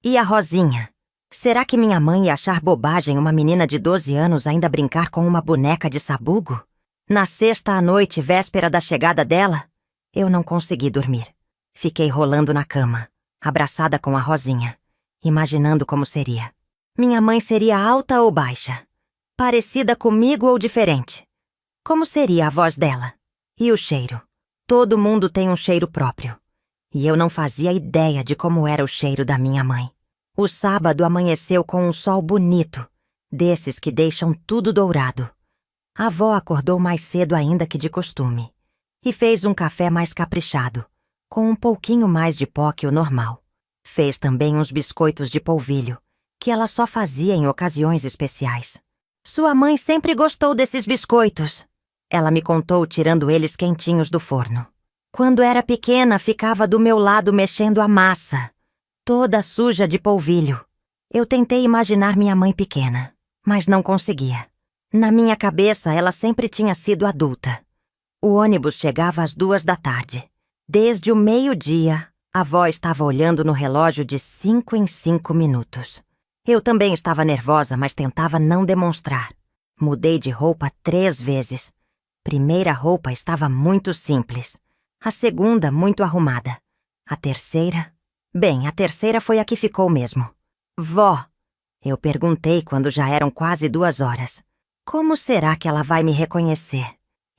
E a Rosinha? Será que minha mãe ia achar bobagem uma menina de 12 anos ainda brincar com uma boneca de sabugo? Na sexta à noite, véspera da chegada dela, eu não consegui dormir. Fiquei rolando na cama, abraçada com a Rosinha, imaginando como seria. Minha mãe seria alta ou baixa? Parecida comigo ou diferente? Como seria a voz dela? E o cheiro? Todo mundo tem um cheiro próprio. E eu não fazia ideia de como era o cheiro da minha mãe. O sábado amanheceu com um sol bonito, desses que deixam tudo dourado. A avó acordou mais cedo ainda que de costume e fez um café mais caprichado, com um pouquinho mais de pó que o normal. Fez também uns biscoitos de polvilho, que ela só fazia em ocasiões especiais. Sua mãe sempre gostou desses biscoitos. Ela me contou tirando eles quentinhos do forno. Quando era pequena, ficava do meu lado mexendo a massa, toda suja de polvilho. Eu tentei imaginar minha mãe pequena, mas não conseguia. Na minha cabeça, ela sempre tinha sido adulta. O ônibus chegava às 2 da tarde. Desde o meio-dia, a avó estava olhando no relógio de 5 em 5 minutos. Eu também estava nervosa, mas tentava não demonstrar. Mudei de roupa 3 vezes. Primeira roupa estava muito simples. A segunda, muito arrumada. A terceira... Bem, a terceira foi a que ficou mesmo. Vó, eu perguntei quando já eram quase 2 horas. Como será que ela vai me reconhecer?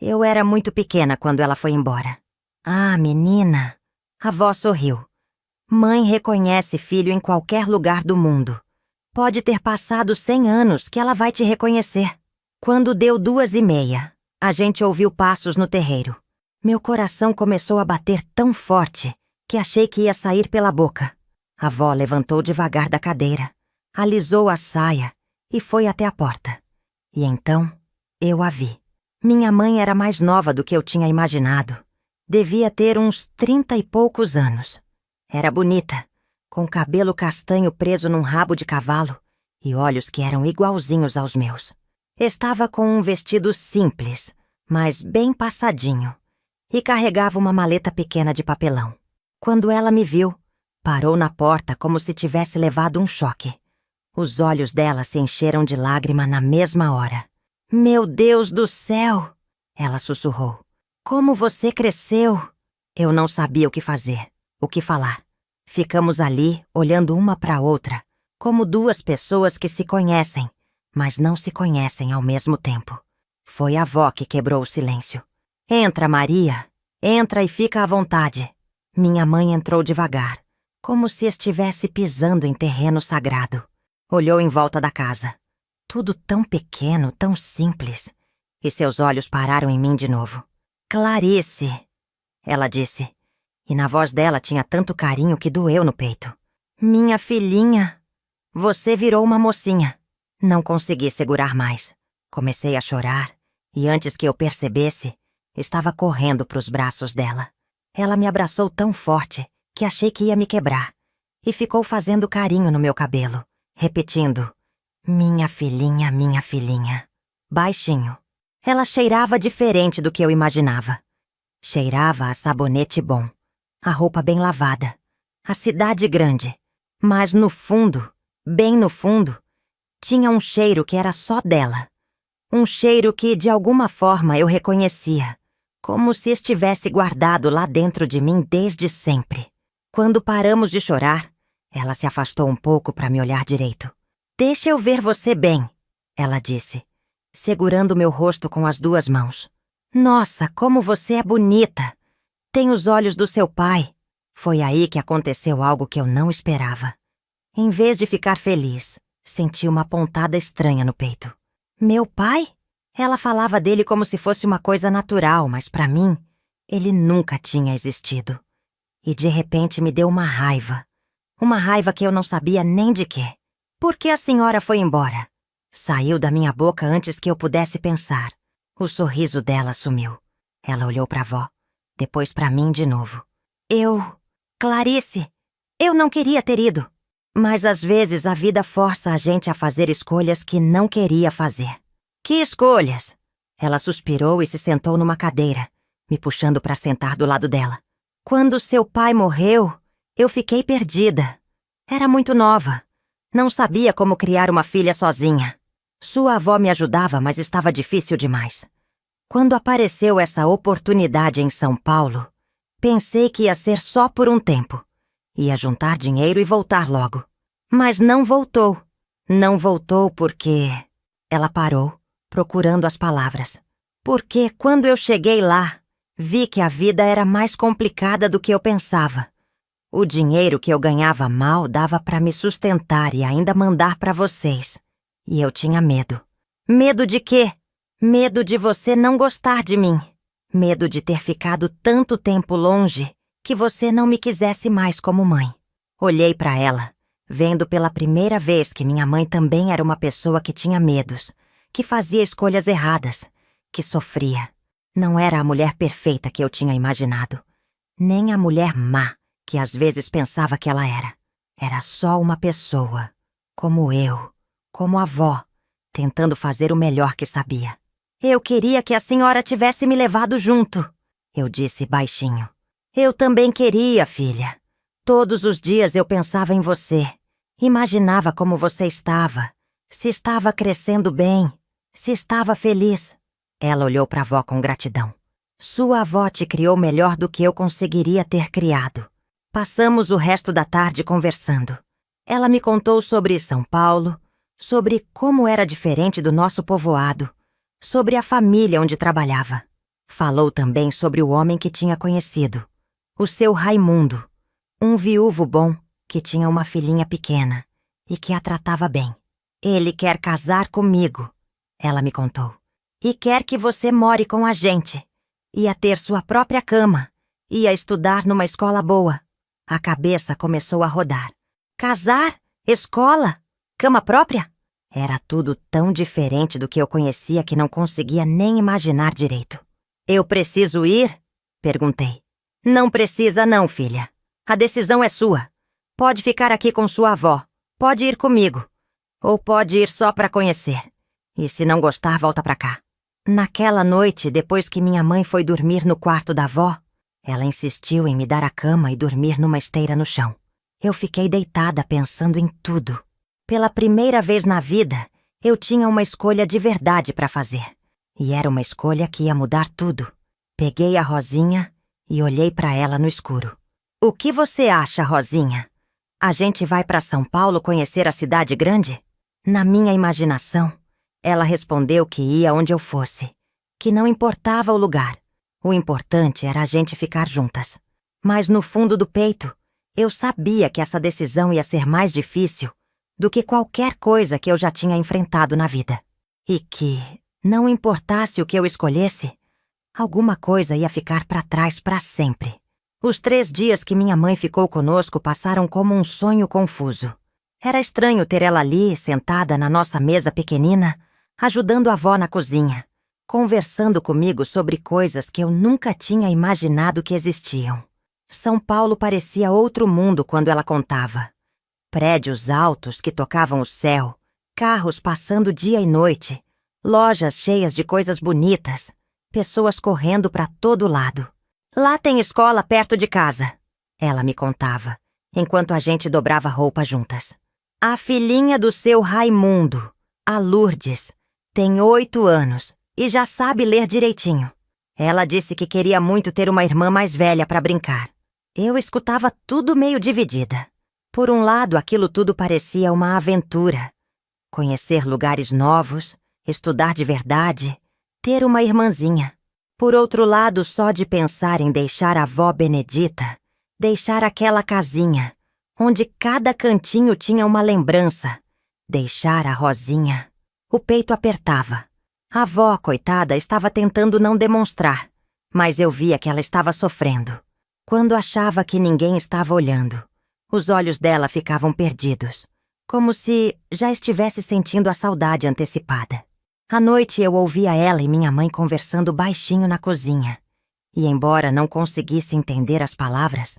Eu era muito pequena quando ela foi embora. Ah, menina. A avó sorriu. Mãe reconhece filho em qualquer lugar do mundo. Pode ter passado 100 anos que ela vai te reconhecer. Quando deu 2h30, a gente ouviu passos no terreiro. Meu coração começou a bater tão forte que achei que ia sair pela boca. A avó levantou devagar da cadeira, alisou a saia e foi até a porta. E então, eu a vi. Minha mãe era mais nova do que eu tinha imaginado. Devia ter uns 30 e poucos anos. Era bonita, com cabelo castanho preso num rabo de cavalo e olhos que eram igualzinhos aos meus. Estava com um vestido simples, mas bem passadinho, e carregava uma maleta pequena de papelão. Quando ela me viu, parou na porta como se tivesse levado um choque. Os olhos dela se encheram de lágrima na mesma hora. Meu Deus do céu! Ela sussurrou. Como você cresceu! Eu não sabia o que fazer, o que falar. Ficamos ali, olhando uma para a outra, como 2 pessoas que se conhecem, mas não se conhecem ao mesmo tempo. Foi a avó que quebrou o silêncio. Entra, Maria. Entra e fica à vontade. Minha mãe entrou devagar, como se estivesse pisando em terreno sagrado. Olhou em volta da casa. Tudo tão pequeno, tão simples. E seus olhos pararam em mim de novo. Clarice, ela disse. E na voz dela tinha tanto carinho que doeu no peito. Minha filhinha, você virou uma mocinha. Não consegui segurar mais. Comecei a chorar e antes que eu percebesse, estava correndo para os braços dela. Ela me abraçou tão forte que achei que ia me quebrar e ficou fazendo carinho no meu cabelo, repetindo, minha filhinha, baixinho. Ela cheirava diferente do que eu imaginava. Cheirava a sabonete bom, a roupa bem lavada, a cidade grande. Mas no fundo, bem no fundo, tinha um cheiro que era só dela. Um cheiro que, de alguma forma, eu reconhecia, como se estivesse guardado lá dentro de mim desde sempre. Quando paramos de chorar, ela se afastou um pouco para me olhar direito. Deixa eu ver você bem, ela disse, segurando meu rosto com as 2 mãos. Nossa, como você é bonita! Tem os olhos do seu pai. Foi aí que aconteceu algo que eu não esperava. Em vez de ficar feliz, senti uma pontada estranha no peito. Meu pai? Ela falava dele como se fosse uma coisa natural, mas para mim, ele nunca tinha existido. E de repente me deu uma raiva. Uma raiva que eu não sabia nem de quê. Por que a senhora foi embora? Saiu da minha boca antes que eu pudesse pensar. O sorriso dela sumiu. Ela olhou para a avó, depois para mim de novo. Clarice, eu não queria ter ido. Mas às vezes a vida força a gente a fazer escolhas que não queria fazer. Que escolhas? Ela suspirou e se sentou numa cadeira, me puxando para sentar do lado dela. Quando seu pai morreu, eu fiquei perdida. Era muito nova. Não sabia como criar uma filha sozinha. Sua avó me ajudava, mas estava difícil demais. Quando apareceu essa oportunidade em São Paulo, pensei que ia ser só por um tempo. Ia juntar dinheiro e voltar logo. Mas não voltou. Não voltou porque... Ela parou, procurando as palavras. Porque quando eu cheguei lá, vi que a vida era mais complicada do que eu pensava. O dinheiro que eu ganhava mal dava para me sustentar e ainda mandar para vocês. E eu tinha medo. Medo de quê? Medo de você não gostar de mim. Medo de ter ficado tanto tempo longe que você não me quisesse mais como mãe. Olhei para ela, vendo pela primeira vez que minha mãe também era uma pessoa que tinha medos, que fazia escolhas erradas, que sofria. Não era a mulher perfeita que eu tinha imaginado, nem a mulher má que às vezes pensava que ela era. Era só uma pessoa, como eu, como a avó, tentando fazer o melhor que sabia. Eu queria que a senhora tivesse me levado junto, eu disse baixinho. Eu também queria, filha. Todos os dias eu pensava em você. Imaginava como você estava, se estava crescendo bem, se estava feliz. Ela olhou para a avó com gratidão. Sua avó te criou melhor do que eu conseguiria ter criado. Passamos o resto da tarde conversando. Ela me contou sobre São Paulo, sobre como era diferente do nosso povoado, sobre a família onde trabalhava. Falou também sobre o homem que tinha conhecido, o seu Raimundo, um viúvo bom que tinha uma filhinha pequena e que a tratava bem. Ele quer casar comigo, ela me contou, e quer que você more com a gente. Ia ter sua própria cama, ia estudar numa escola boa. A cabeça começou a rodar. Casar? Escola? Cama própria? Era tudo tão diferente do que eu conhecia que não conseguia nem imaginar direito. Eu preciso ir? Perguntei. Não precisa não, filha. A decisão é sua. Pode ficar aqui com sua avó. Pode ir comigo. Ou pode ir só para conhecer. E se não gostar, volta para cá. Naquela noite, depois que minha mãe foi dormir no quarto da avó, ela insistiu em me dar a cama e dormir numa esteira no chão. Eu fiquei deitada pensando em tudo. Pela primeira vez na vida, eu tinha uma escolha de verdade para fazer. E era uma escolha que ia mudar tudo. Peguei a Rosinha e olhei para ela no escuro. O que você acha, Rosinha? A gente vai para São Paulo conhecer a cidade grande? Na minha imaginação, ela respondeu que ia onde eu fosse, que não importava o lugar. O importante era a gente ficar juntas. Mas no fundo do peito, eu sabia que essa decisão ia ser mais difícil do que qualquer coisa que eu já tinha enfrentado na vida. E que, não importasse o que eu escolhesse, alguma coisa ia ficar para trás para sempre. Os 3 dias que minha mãe ficou conosco passaram como um sonho confuso. Era estranho ter ela ali, sentada na nossa mesa pequenina, ajudando a avó na cozinha, conversando comigo sobre coisas que eu nunca tinha imaginado que existiam. São Paulo parecia outro mundo quando ela contava. Prédios altos que tocavam o céu, carros passando dia e noite, lojas cheias de coisas bonitas, pessoas correndo para todo lado. Lá tem escola perto de casa, ela me contava, enquanto a gente dobrava roupa juntas. A filhinha do seu Raimundo, a Lourdes, tem 8 anos e já sabe ler direitinho. Ela disse que queria muito ter uma irmã mais velha para brincar. Eu escutava tudo meio dividida. Por um lado, aquilo tudo parecia uma aventura. Conhecer lugares novos, estudar de verdade, ter uma irmãzinha. Por outro lado, só de pensar em deixar a avó Benedita, deixar aquela casinha, onde cada cantinho tinha uma lembrança, deixar a Rosinha. O peito apertava. A avó, coitada, estava tentando não demonstrar, mas eu via que ela estava sofrendo. Quando achava que ninguém estava olhando, Os olhos dela ficavam perdidos, como se já estivesse sentindo a saudade antecipada. À noite eu ouvia ela e minha mãe conversando baixinho na cozinha. E embora não conseguisse entender as palavras,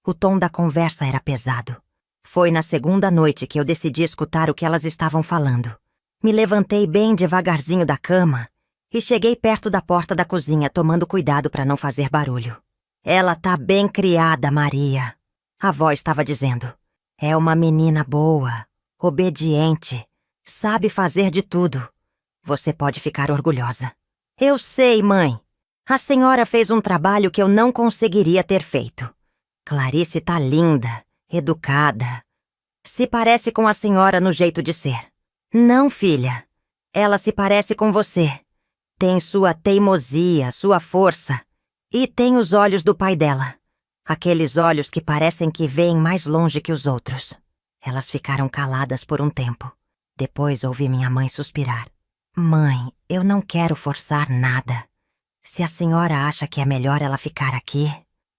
o tom da conversa era pesado. Foi na segunda noite que eu decidi escutar o que elas estavam falando. Me levantei bem devagarzinho da cama e cheguei perto da porta da cozinha, tomando cuidado para não fazer barulho. Ela tá bem criada, Maria, a avó estava dizendo. É uma menina boa, obediente, sabe fazer de tudo. Você pode ficar orgulhosa. Eu sei, mãe. A senhora fez um trabalho que eu não conseguiria ter feito. Clarice tá linda, educada. Se parece com a senhora no jeito de ser. Não, filha. Ela se parece com você. Tem sua teimosia, sua força. E tem os olhos do pai dela. Aqueles olhos que parecem que veem mais longe que os outros. Elas ficaram caladas por um tempo. Depois ouvi minha mãe suspirar. Mãe, eu não quero forçar nada. Se a senhora acha que é melhor ela ficar aqui...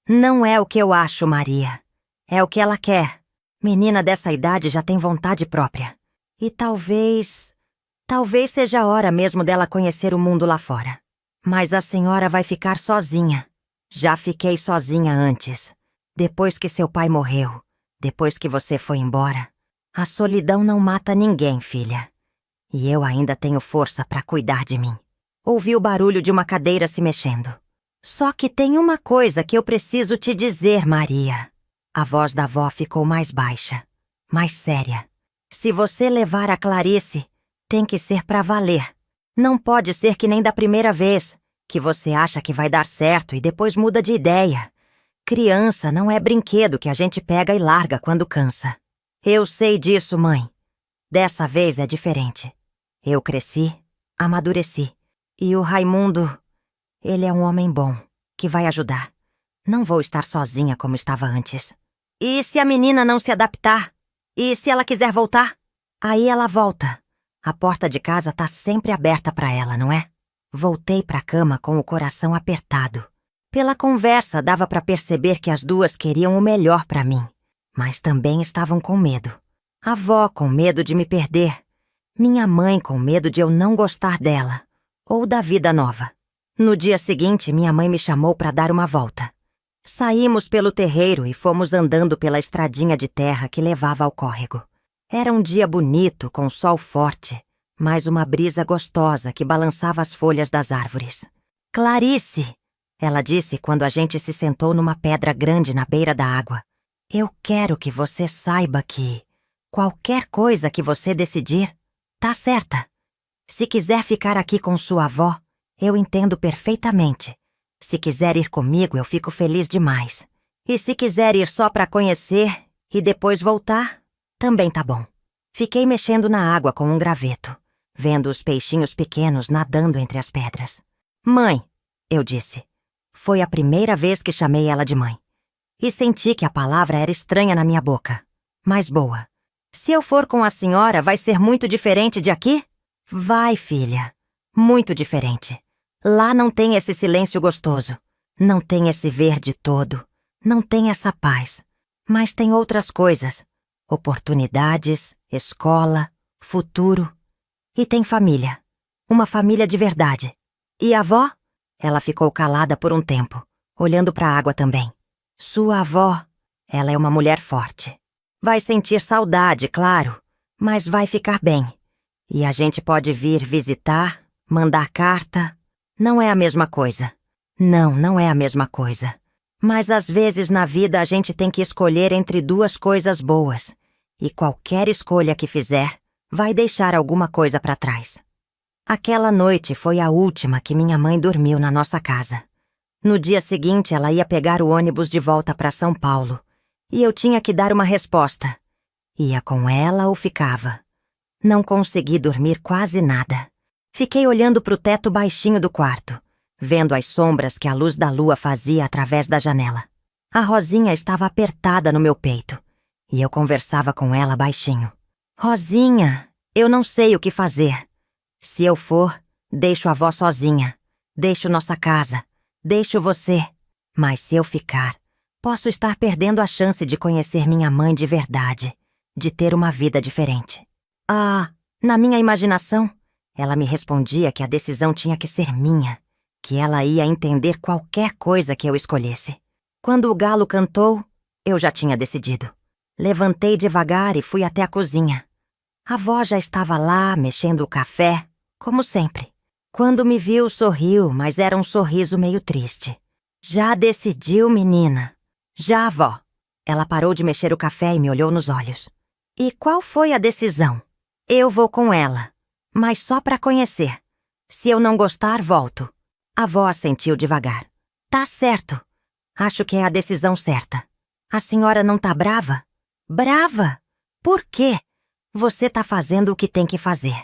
Não é o que eu acho, Maria. É o que ela quer. Menina dessa idade já tem vontade própria. E talvez seja a hora mesmo dela conhecer o mundo lá fora. Mas a senhora vai ficar sozinha. Já fiquei sozinha antes. Depois que seu pai morreu. Depois que você foi embora. A solidão não mata ninguém, filha. E eu ainda tenho força para cuidar de mim. Ouvi o barulho de uma cadeira se mexendo. Só que tem uma coisa que eu preciso te dizer, Maria. A voz da avó ficou mais baixa, mais séria. Se você levar a Clarice, tem que ser pra valer. Não pode ser que nem da primeira vez, que você acha que vai dar certo e depois muda de ideia. Criança não é brinquedo que a gente pega e larga quando cansa. Eu sei disso, mãe. Dessa vez é diferente. Eu cresci, amadureci. E o Raimundo, ele é um homem bom, que vai ajudar. Não vou estar sozinha como estava antes. E se a menina não se adaptar? E se ela quiser voltar? Aí ela volta. A porta de casa tá sempre aberta para ela, não é? Voltei pra cama com o coração apertado. Pela conversa dava para perceber que as duas queriam o melhor para mim, mas também estavam com medo. A avó com medo de me perder. Minha mãe com medo de eu não gostar dela, ou da vida nova. No dia seguinte, minha mãe me chamou para dar uma volta. Saímos pelo terreiro e fomos andando pela estradinha de terra que levava ao córrego. Era um dia bonito, com sol forte, mas uma brisa gostosa que balançava as folhas das árvores. Clarice, ela disse quando a gente se sentou numa pedra grande na beira da água. Eu quero que você saiba que qualquer coisa que você decidir, tá certa. Se quiser ficar aqui com sua avó, eu entendo perfeitamente. Se quiser ir comigo, eu fico feliz demais. E se quiser ir só para conhecer e depois voltar, também tá bom. Fiquei mexendo na água com um graveto, vendo os peixinhos pequenos nadando entre as pedras. Mãe, eu disse. Foi a primeira vez que chamei ela de mãe. E senti que a palavra era estranha na minha boca, mas boa. Se eu for com a senhora, vai ser muito diferente de aqui? Vai, filha. Muito diferente. Lá não tem esse silêncio gostoso. Não tem esse verde todo. Não tem essa paz. Mas tem outras coisas. Oportunidades, escola, futuro. E tem família. Uma família de verdade. E a avó? Ela ficou calada por um tempo, olhando para a água também. Sua avó, ela é uma mulher forte. Vai sentir saudade, claro, mas vai ficar bem. E a gente pode vir visitar, mandar carta. Não é a mesma coisa. Não é a mesma coisa. Mas às vezes na vida a gente tem que escolher entre duas coisas boas. E qualquer escolha que fizer, vai deixar alguma coisa para trás. Aquela noite foi a última que minha mãe dormiu na nossa casa. No dia seguinte, ela ia pegar o ônibus de volta para São Paulo. E eu tinha que dar uma resposta. Ia com ela ou ficava? Não consegui dormir quase nada. Fiquei olhando para o teto baixinho do quarto, vendo as sombras que a luz da lua fazia através da janela. A Rosinha estava apertada no meu peito, e eu conversava com ela baixinho. Rosinha, eu não sei o que fazer. Se eu for, deixo a avó sozinha. Deixo nossa casa. Deixo você. Mas se eu ficar, Posso estar perdendo a chance de conhecer minha mãe de verdade, de ter uma vida diferente. Na minha imaginação, ela me respondia que a decisão tinha que ser minha, que ela ia entender qualquer coisa que eu escolhesse. Quando o galo cantou, eu já tinha decidido. Levantei devagar e fui até a cozinha. A avó já estava lá, mexendo o café, como sempre. Quando me viu, sorriu, mas era um sorriso meio triste. Já decidiu, menina? Já, avó. Ela parou de mexer o café e me olhou nos olhos. E qual foi a decisão? Eu vou com ela, mas só para conhecer. Se eu não gostar, volto. A avó assentiu devagar. Tá certo. Acho que é a decisão certa. A senhora não tá brava? Brava? Por quê? Você tá fazendo o que tem que fazer.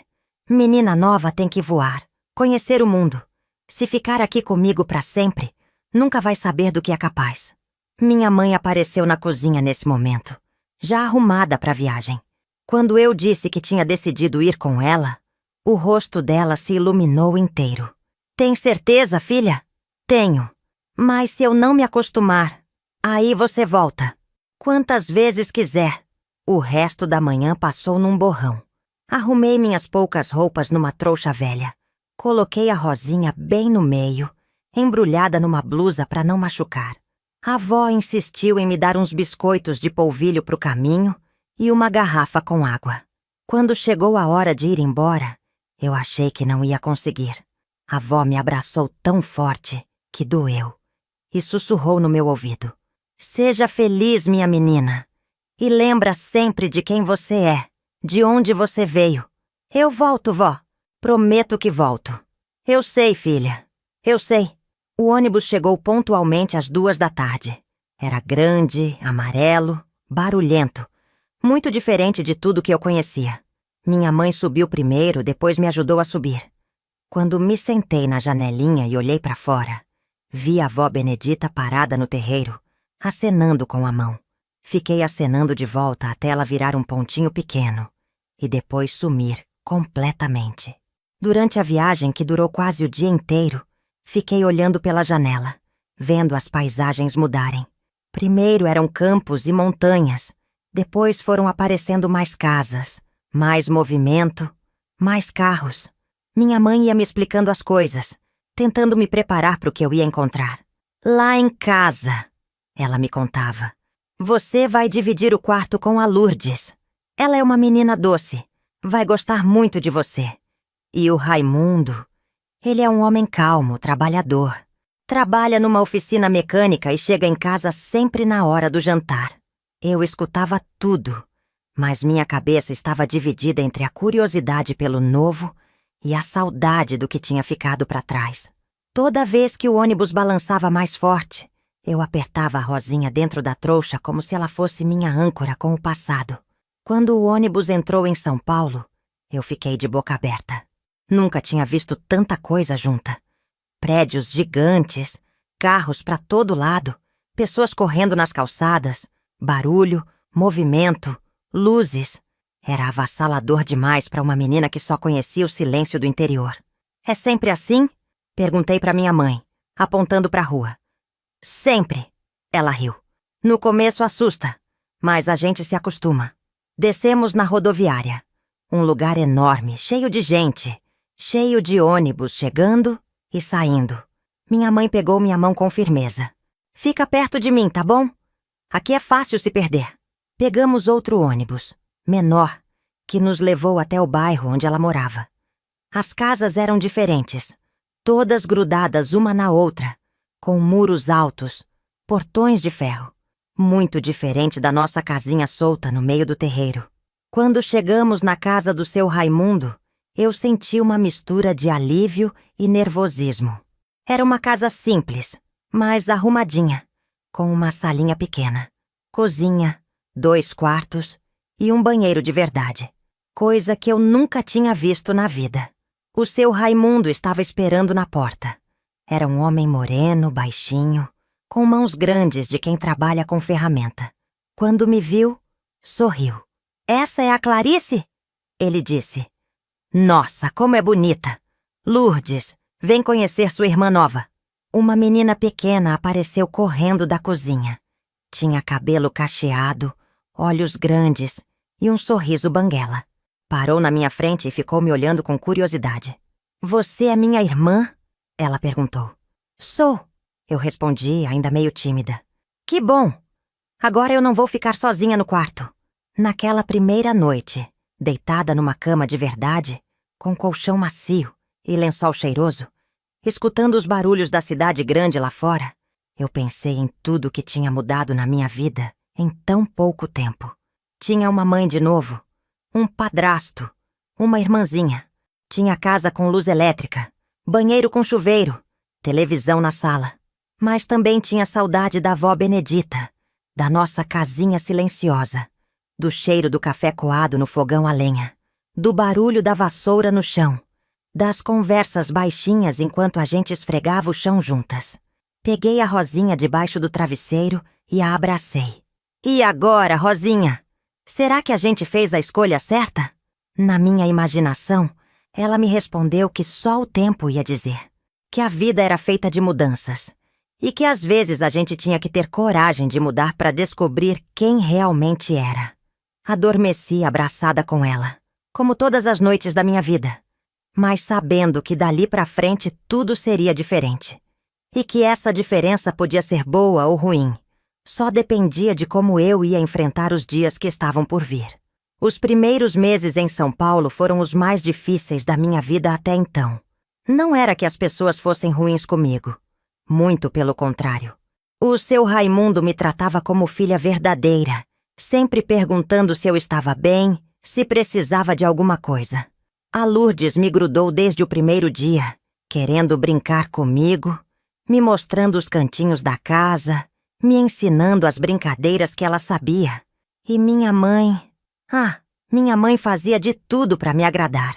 Menina nova tem que voar, conhecer o mundo. Se ficar aqui comigo para sempre, nunca vai saber do que é capaz. Minha mãe apareceu na cozinha nesse momento, já arrumada para a viagem. Quando eu disse que tinha decidido ir com ela, o rosto dela se iluminou inteiro. Tem certeza, filha? Tenho. Mas se eu não me acostumar, aí você volta. Quantas vezes quiser. O resto da manhã passou num borrão. Arrumei minhas poucas roupas numa trouxa velha. Coloquei a Rosinha bem no meio, embrulhada numa blusa para não machucar. A avó insistiu em me dar uns biscoitos de polvilho pro caminho e uma garrafa com água. Quando chegou a hora de ir embora, eu achei que não ia conseguir. A avó me abraçou tão forte que doeu e sussurrou no meu ouvido. Seja feliz, minha menina. E lembra sempre de quem você é, de onde você veio. Eu volto, vó. Prometo que volto. Eu sei, filha. Eu sei. O ônibus chegou pontualmente às 2 da tarde. Era grande, amarelo, barulhento. Muito diferente de tudo que eu conhecia. Minha mãe subiu primeiro, depois me ajudou a subir. Quando me sentei na janelinha e olhei para fora, vi a avó Benedita parada no terreiro, acenando com a mão. Fiquei acenando de volta até ela virar um pontinho pequeno e depois sumir completamente. Durante a viagem, que durou quase o dia inteiro, fiquei olhando pela janela, vendo as paisagens mudarem. Primeiro eram campos e montanhas, depois foram aparecendo mais casas, mais movimento, mais carros. Minha mãe ia me explicando as coisas, tentando me preparar para o que eu ia encontrar. Lá em casa, ela me contava. Você vai dividir o quarto com a Lourdes. Ela é uma menina doce. Vai gostar muito de você. E o Raimundo, ele é um homem calmo, trabalhador. Trabalha numa oficina mecânica e chega em casa sempre na hora do jantar. Eu escutava tudo, mas minha cabeça estava dividida entre a curiosidade pelo novo e a saudade do que tinha ficado para trás. Toda vez que o ônibus balançava mais forte, eu apertava a Rosinha dentro da trouxa como se ela fosse minha âncora com o passado. Quando o ônibus entrou em São Paulo, eu fiquei de boca aberta. Nunca tinha visto tanta coisa junta. Prédios gigantes, carros para todo lado, pessoas correndo nas calçadas, barulho, movimento, luzes. Era avassalador demais para uma menina que só conhecia o silêncio do interior. É sempre assim? Perguntei para minha mãe, apontando para a rua. Sempre, ela riu. No começo assusta, mas a gente se acostuma. Descemos na rodoviária. Um lugar enorme, cheio de gente, cheio de ônibus chegando e saindo. Minha mãe pegou minha mão com firmeza. Fica perto de mim, tá bom? Aqui é fácil se perder. Pegamos outro ônibus, menor, que nos levou até o bairro onde ela morava. As casas eram diferentes, todas grudadas uma na outra, com muros altos, portões de ferro, muito diferente da nossa casinha solta no meio do terreiro. Quando chegamos na casa do seu Raimundo, eu senti uma mistura de alívio e nervosismo. Era uma casa simples, mas arrumadinha, com uma salinha pequena, cozinha, 2 quartos e um banheiro de verdade, coisa que eu nunca tinha visto na vida. O seu Raimundo estava esperando na porta. Era um homem moreno, baixinho, com mãos grandes de quem trabalha com ferramenta. Quando me viu, sorriu. Essa é a Clarice? Ele disse. Nossa, como é bonita! Lourdes, vem conhecer sua irmã nova. Uma menina pequena apareceu correndo da cozinha. Tinha cabelo cacheado, olhos grandes e um sorriso banguela. Parou na minha frente e ficou me olhando com curiosidade. Você é minha irmã? Ela perguntou. Sou, eu respondi, ainda meio tímida. Que bom! Agora eu não vou ficar sozinha no quarto. Naquela primeira noite, deitada numa cama de verdade, com colchão macio e lençol cheiroso, escutando os barulhos da cidade grande lá fora, eu pensei em tudo que tinha mudado na minha vida em tão pouco tempo. Tinha uma mãe de novo, um padrasto, uma irmãzinha. Tinha casa com luz elétrica, banheiro com chuveiro, televisão na sala. Mas também tinha saudade da avó Benedita, da nossa casinha silenciosa, do cheiro do café coado no fogão a lenha, do barulho da vassoura no chão, das conversas baixinhas enquanto a gente esfregava o chão juntas. Peguei a Rosinha debaixo do travesseiro e a abracei. E agora, Rosinha? Será que a gente fez a escolha certa? Na minha imaginação, ela me respondeu que só o tempo ia dizer. Que a vida era feita de mudanças. E que às vezes a gente tinha que ter coragem de mudar para descobrir quem realmente era. Adormeci abraçada com ela, como todas as noites da minha vida. Mas sabendo que dali pra frente tudo seria diferente. E que essa diferença podia ser boa ou ruim. Só dependia de como eu ia enfrentar os dias que estavam por vir. Os primeiros meses em São Paulo foram os mais difíceis da minha vida até então. Não era que as pessoas fossem ruins comigo. Muito pelo contrário. O seu Raimundo me tratava como filha verdadeira, sempre perguntando se eu estava bem, se precisava de alguma coisa. A Lourdes me grudou desde o primeiro dia, querendo brincar comigo, me mostrando os cantinhos da casa, me ensinando as brincadeiras que ela sabia. E minha mãe... minha mãe fazia de tudo para me agradar.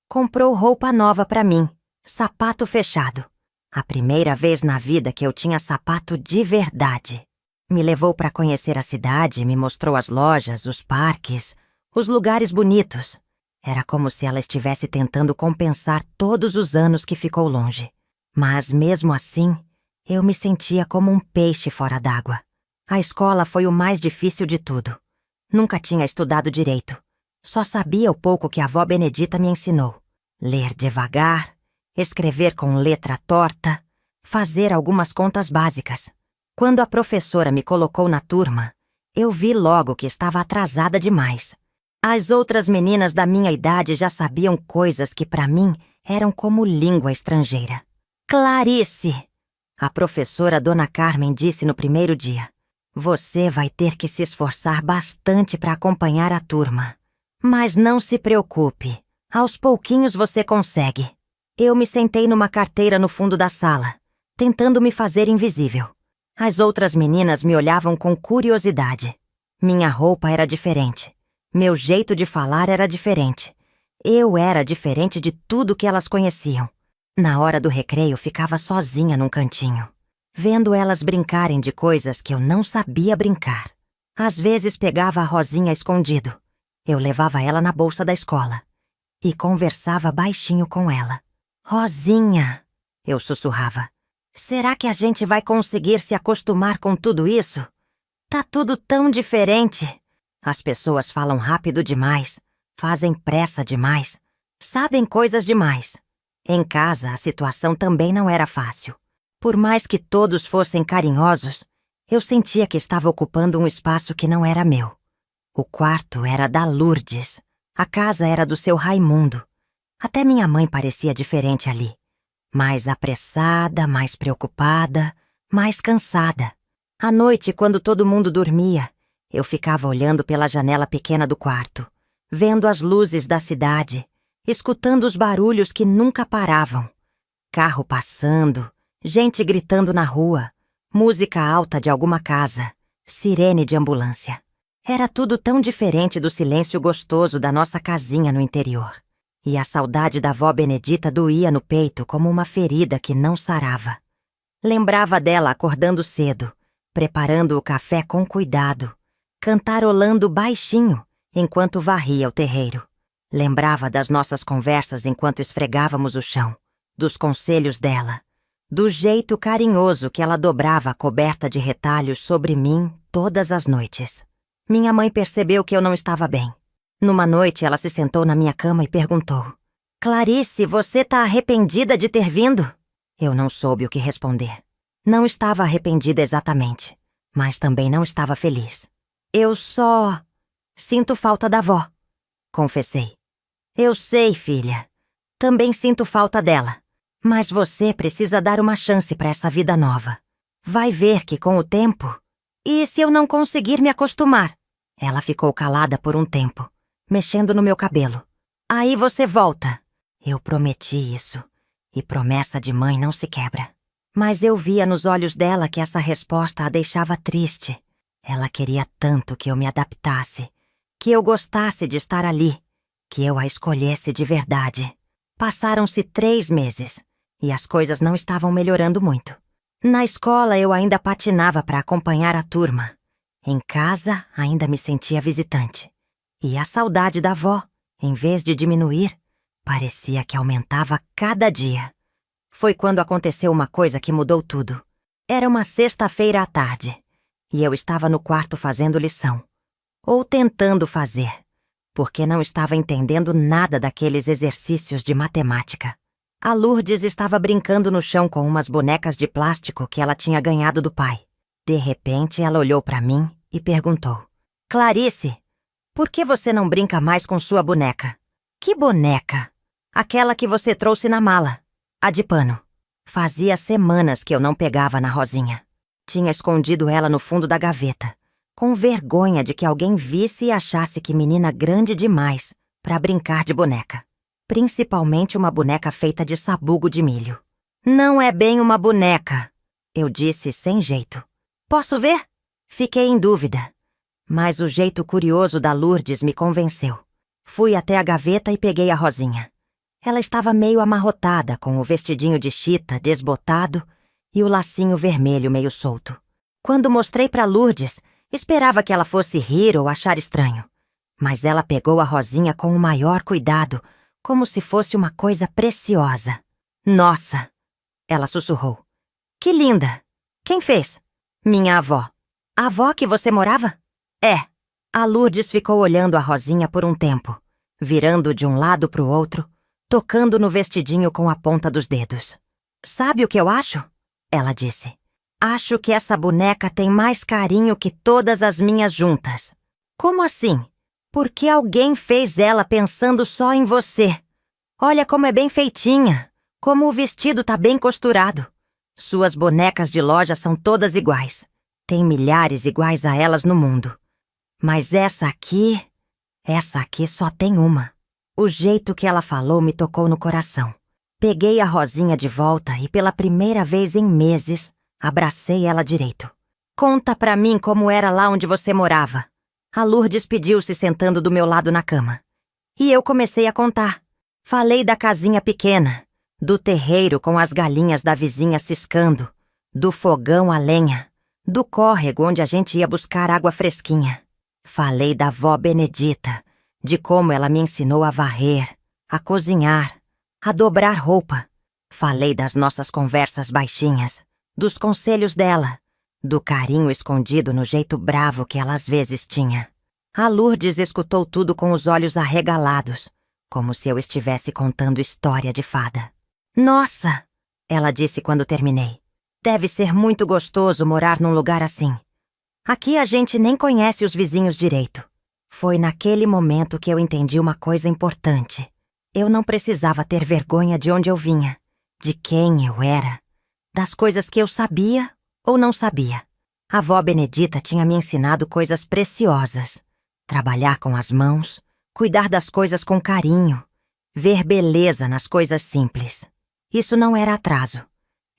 Comprou roupa nova para mim, sapato fechado. A primeira vez na vida que eu tinha sapato de verdade. Me levou para conhecer a cidade, me mostrou as lojas, os parques, os lugares bonitos. Era como se ela estivesse tentando compensar todos os anos que ficou longe. Mas mesmo assim, eu me sentia como um peixe fora d'água. A escola foi o mais difícil de tudo. Nunca tinha estudado direito. Só sabia o pouco que a avó Benedita me ensinou. Ler devagar, escrever com letra torta, fazer algumas contas básicas. Quando a professora me colocou na turma, eu vi logo que estava atrasada demais. As outras meninas da minha idade já sabiam coisas que para mim eram como língua estrangeira. Clarice! A professora Dona Carmen disse no primeiro dia. Você vai ter que se esforçar bastante para acompanhar a turma. Mas não se preocupe, aos pouquinhos você consegue. Eu me sentei numa carteira no fundo da sala, tentando me fazer invisível. As outras meninas me olhavam com curiosidade. Minha roupa era diferente. Meu jeito de falar era diferente. Eu era diferente de tudo que elas conheciam. Na hora do recreio, ficava sozinha num cantinho, vendo elas brincarem de coisas que eu não sabia brincar. Às vezes pegava a Rosinha escondido. Eu levava ela na bolsa da escola e conversava baixinho com ela. Rosinha, eu sussurrava. Será que a gente vai conseguir se acostumar com tudo isso? Tá tudo tão diferente. As pessoas falam rápido demais, fazem pressa demais, sabem coisas demais. Em casa, a situação também não era fácil. Por mais que todos fossem carinhosos, eu sentia que estava ocupando um espaço que não era meu. O quarto era da Lourdes, a casa era do seu Raimundo. Até minha mãe parecia diferente ali. Mais apressada, mais preocupada, mais cansada. À noite, quando todo mundo dormia, eu ficava olhando pela janela pequena do quarto, vendo as luzes da cidade, escutando os barulhos que nunca paravam. Carro passando, gente gritando na rua, música alta de alguma casa, sirene de ambulância. Era tudo tão diferente do silêncio gostoso da nossa casinha no interior. E a saudade da avó Benedita doía no peito como uma ferida que não sarava. Lembrava dela acordando cedo, preparando o café com cuidado, cantarolando baixinho enquanto varria o terreiro. Lembrava das nossas conversas enquanto esfregávamos o chão, dos conselhos dela, do jeito carinhoso que ela dobrava a coberta de retalhos sobre mim todas as noites. Minha mãe percebeu que eu não estava bem. Numa noite, ela se sentou na minha cama e perguntou: Clarice, você tá arrependida de ter vindo? Eu não soube o que responder. Não estava arrependida exatamente, mas também não estava feliz. Eu só sinto falta da avó, confessei. Eu sei, filha. Também sinto falta dela. Mas você precisa dar uma chance para essa vida nova. Vai ver que com o tempo... E se eu não conseguir me acostumar? Ela ficou calada por um tempo, mexendo no meu cabelo. Aí você volta. Eu prometi isso. E promessa de mãe não se quebra. Mas eu via nos olhos dela que essa resposta a deixava triste. Ela queria tanto que eu me adaptasse, que eu gostasse de estar ali, que eu a escolhesse de verdade. Passaram-se 3 meses e as coisas não estavam melhorando muito. Na escola eu ainda patinava para acompanhar a turma. Em casa ainda me sentia visitante. E a saudade da avó, em vez de diminuir, parecia que aumentava cada dia. Foi quando aconteceu uma coisa que mudou tudo. Era uma sexta-feira à tarde e eu estava no quarto fazendo lição. Ou tentando fazer, porque não estava entendendo nada daqueles exercícios de matemática. A Lourdes estava brincando no chão com umas bonecas de plástico que ela tinha ganhado do pai. De repente, ela olhou para mim e perguntou: Clarice, por que você não brinca mais com sua boneca? Que boneca? Aquela que você trouxe na mala. A de pano. Fazia semanas que eu não pegava na Rosinha. Tinha escondido ela no fundo da gaveta, com vergonha de que alguém visse e achasse que menina grande demais para brincar de boneca. Principalmente uma boneca feita de sabugo de milho. Não é bem uma boneca, eu disse sem jeito. Posso ver? Fiquei em dúvida, mas o jeito curioso da Lourdes me convenceu. Fui até a gaveta e peguei a Rosinha. Ela estava meio amarrotada, com o vestidinho de chita desbotado e o lacinho vermelho meio solto. Quando mostrei para Lourdes, esperava que ela fosse rir ou achar estranho. Mas ela pegou a Rosinha com o maior cuidado, como se fosse uma coisa preciosa. Nossa! Ela sussurrou. Que linda! Quem fez? Minha avó. A avó que você morava? É. A Lourdes ficou olhando a Rosinha por um tempo, virando de um lado pro outro, tocando no vestidinho com a ponta dos dedos. Sabe o que eu acho? Ela disse. Acho que essa boneca tem mais carinho que todas as minhas juntas. Como assim? Porque alguém fez ela pensando só em você. Olha como é bem feitinha, como o vestido tá bem costurado. Suas bonecas de loja são todas iguais. Tem milhares iguais a elas no mundo. Mas essa aqui só tem uma. O jeito que ela falou me tocou no coração. Peguei a Rosinha de volta e pela primeira vez em meses, abracei ela direito. Conta pra mim como era lá onde você morava. A Lourdes pediu-se sentando do meu lado na cama. E eu comecei a contar. Falei da casinha pequena, do terreiro com as galinhas da vizinha ciscando, do fogão a lenha, do córrego onde a gente ia buscar água fresquinha. Falei da vó Benedita, de como ela me ensinou a varrer, a cozinhar, a dobrar roupa. Falei das nossas conversas baixinhas, dos conselhos dela, do carinho escondido no jeito bravo que ela às vezes tinha. A Lourdes escutou tudo com os olhos arregalados, como se eu estivesse contando história de fada. Nossa! Ela disse quando terminei. Deve ser muito gostoso morar num lugar assim. Aqui a gente nem conhece os vizinhos direito. Foi naquele momento que eu entendi uma coisa importante. Eu não precisava ter vergonha de onde eu vinha, de quem eu era, das coisas que eu sabia ou não sabia. A vó Benedita tinha me ensinado coisas preciosas. Trabalhar com as mãos, cuidar das coisas com carinho, ver beleza nas coisas simples. Isso não era atraso,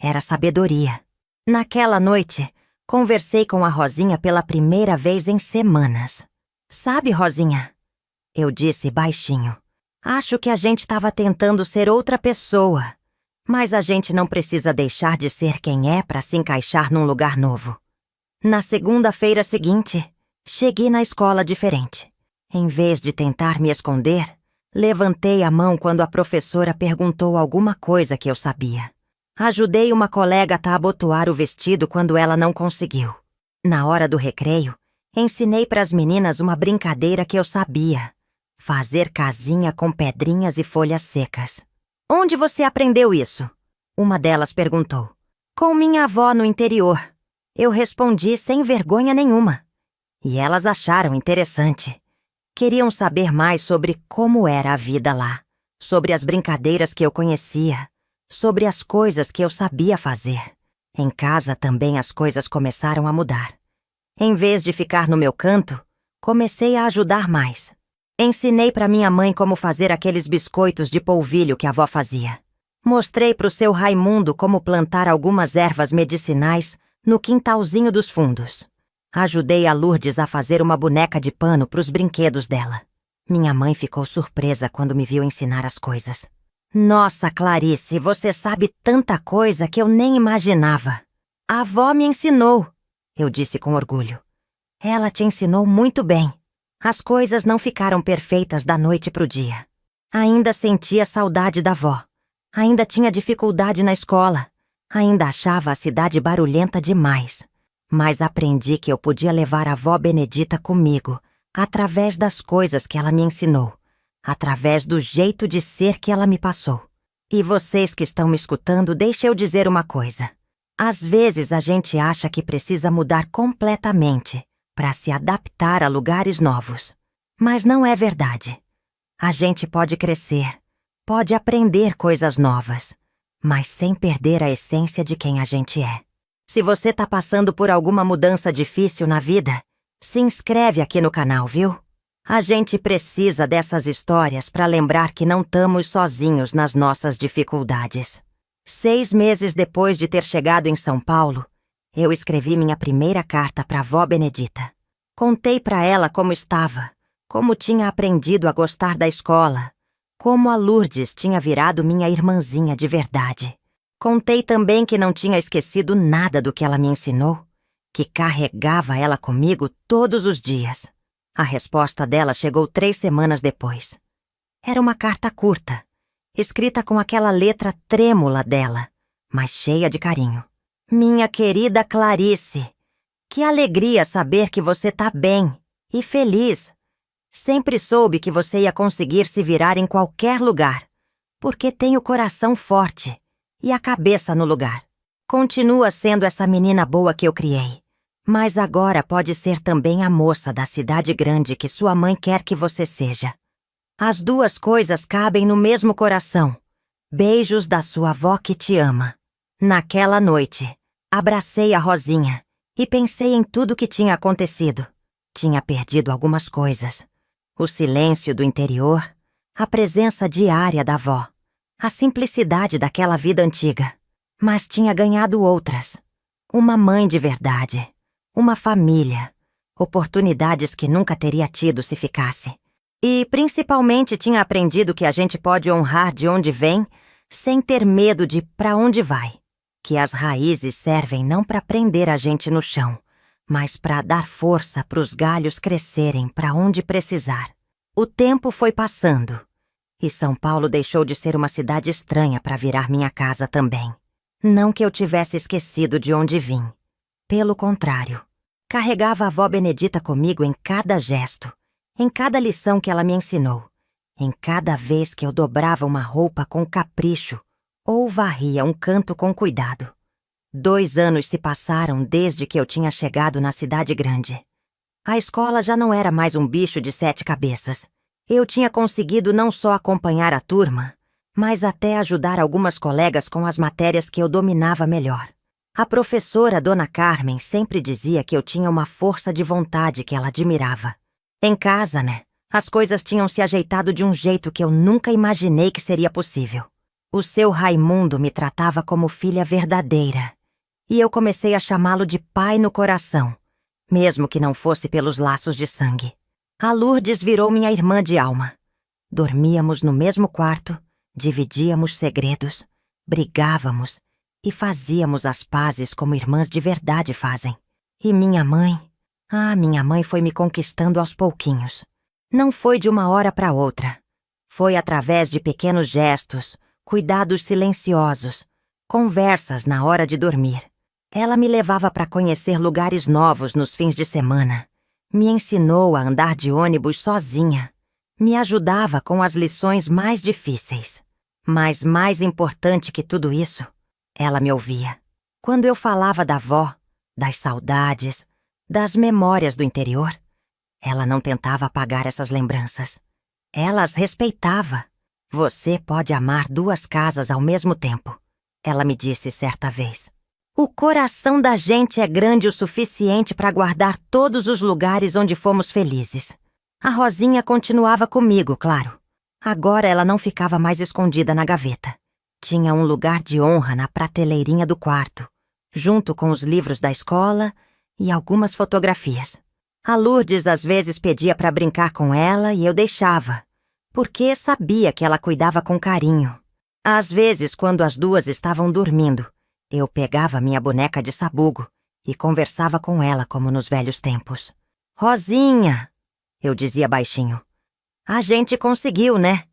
era sabedoria. Naquela noite, conversei com a Rosinha pela primeira vez em semanas. Sabe, Rosinha? Eu disse baixinho. Acho que a gente estava tentando ser outra pessoa, mas a gente não precisa deixar de ser quem é para se encaixar num lugar novo. Na segunda-feira seguinte, cheguei na escola diferente. Em vez de tentar me esconder, levantei a mão quando a professora perguntou alguma coisa que eu sabia. Ajudei uma colega a abotoar o vestido quando ela não conseguiu. Na hora do recreio, ensinei para as meninas uma brincadeira que eu sabia: fazer casinha com pedrinhas e folhas secas. Onde você aprendeu isso? Uma delas perguntou. Com minha avó no interior. Eu respondi sem vergonha nenhuma. E elas acharam interessante. Queriam saber mais sobre como era a vida lá, sobre as brincadeiras que eu conhecia, sobre as coisas que eu sabia fazer. Em casa também as coisas começaram a mudar. Em vez de ficar no meu canto, comecei a ajudar mais. Ensinei para minha mãe como fazer aqueles biscoitos de polvilho que a avó fazia. Mostrei para o seu Raimundo como plantar algumas ervas medicinais no quintalzinho dos fundos. Ajudei a Lourdes a fazer uma boneca de pano para os brinquedos dela. Minha mãe ficou surpresa quando me viu ensinar as coisas. Nossa, Clarice, você sabe tanta coisa que eu nem imaginava. A avó me ensinou, eu disse com orgulho. Ela te ensinou muito bem. As coisas não ficaram perfeitas da noite pro dia. Ainda sentia saudade da avó. Ainda tinha dificuldade na escola. Ainda achava a cidade barulhenta demais. Mas aprendi que eu podia levar a avó Benedita comigo, através das coisas que ela me ensinou, através do jeito de ser que ela me passou. E vocês que estão me escutando, deixe eu dizer uma coisa. Às vezes a gente acha que precisa mudar completamente para se adaptar a lugares novos. Mas não é verdade. A gente pode crescer, pode aprender coisas novas, mas sem perder a essência de quem a gente é. Se você está passando por alguma mudança difícil na vida, se inscreve aqui no canal, viu? A gente precisa dessas histórias para lembrar que não estamos sozinhos nas nossas dificuldades. 6 meses depois de ter chegado em São Paulo, eu escrevi minha primeira carta para a avó Benedita. Contei para ela como estava, como tinha aprendido a gostar da escola, como a Lourdes tinha virado minha irmãzinha de verdade. Contei também que não tinha esquecido nada do que ela me ensinou, que carregava ela comigo todos os dias. A resposta dela chegou 3 semanas depois. Era uma carta curta, escrita com aquela letra trêmula dela, mas cheia de carinho. Minha querida Clarice, que alegria saber que você tá bem e feliz. Sempre soube que você ia conseguir se virar em qualquer lugar, porque tem o coração forte e a cabeça no lugar. Continua sendo essa menina boa que eu criei, mas agora pode ser também a moça da cidade grande que sua mãe quer que você seja. As duas coisas cabem no mesmo coração. Beijos da sua avó que te ama. Naquela noite, abracei a Rosinha e pensei em tudo que tinha acontecido. Tinha perdido algumas coisas. O silêncio do interior, a presença diária da avó, a simplicidade daquela vida antiga. Mas tinha ganhado outras. Uma mãe de verdade, uma família, oportunidades que nunca teria tido se ficasse. E, principalmente, tinha aprendido que a gente pode honrar de onde vem sem ter medo de pra onde vai. Que as raízes servem não para prender a gente no chão, mas para dar força para os galhos crescerem para onde precisar. O tempo foi passando, e São Paulo deixou de ser uma cidade estranha para virar minha casa também. Não que eu tivesse esquecido de onde vim. Pelo contrário, carregava a avó Benedita comigo em cada gesto, em cada lição que ela me ensinou, em cada vez que eu dobrava uma roupa com capricho ou varria um canto com cuidado. 2 anos se passaram desde que eu tinha chegado na cidade grande. A escola já não era mais um bicho de 7 cabeças. Eu tinha conseguido não só acompanhar a turma, mas até ajudar algumas colegas com as matérias que eu dominava melhor. A professora Dona Carmen sempre dizia que eu tinha uma força de vontade que ela admirava. Em casa, né? As coisas tinham se ajeitado de um jeito que eu nunca imaginei que seria possível. O seu Raimundo me tratava como filha verdadeira, e eu comecei a chamá-lo de pai no coração, mesmo que não fosse pelos laços de sangue. A Lourdes virou minha irmã de alma. Dormíamos no mesmo quarto, dividíamos segredos, brigávamos e fazíamos as pazes como irmãs de verdade fazem. E minha mãe foi me conquistando aos pouquinhos. Não foi de uma hora para outra. Foi através de pequenos gestos, cuidados silenciosos, conversas na hora de dormir. Ela me levava para conhecer lugares novos nos fins de semana. Me ensinou a andar de ônibus sozinha. Me ajudava com as lições mais difíceis. Mas mais importante que tudo isso, ela me ouvia. Quando eu falava da avó, das saudades, das memórias do interior, ela não tentava apagar essas lembranças. Ela as respeitava. Você pode amar 2 casas ao mesmo tempo, ela me disse certa vez. O coração da gente é grande o suficiente para guardar todos os lugares onde fomos felizes. A Rosinha continuava comigo, claro. Agora ela não ficava mais escondida na gaveta. Tinha um lugar de honra na prateleirinha do quarto, junto com os livros da escola e algumas fotografias. A Lourdes às vezes pedia para brincar com ela e eu deixava, porque sabia que ela cuidava com carinho. Às vezes, quando as 2 estavam dormindo, eu pegava minha boneca de sabugo e conversava com ela como nos velhos tempos. Rosinha, eu dizia baixinho, a gente conseguiu, né?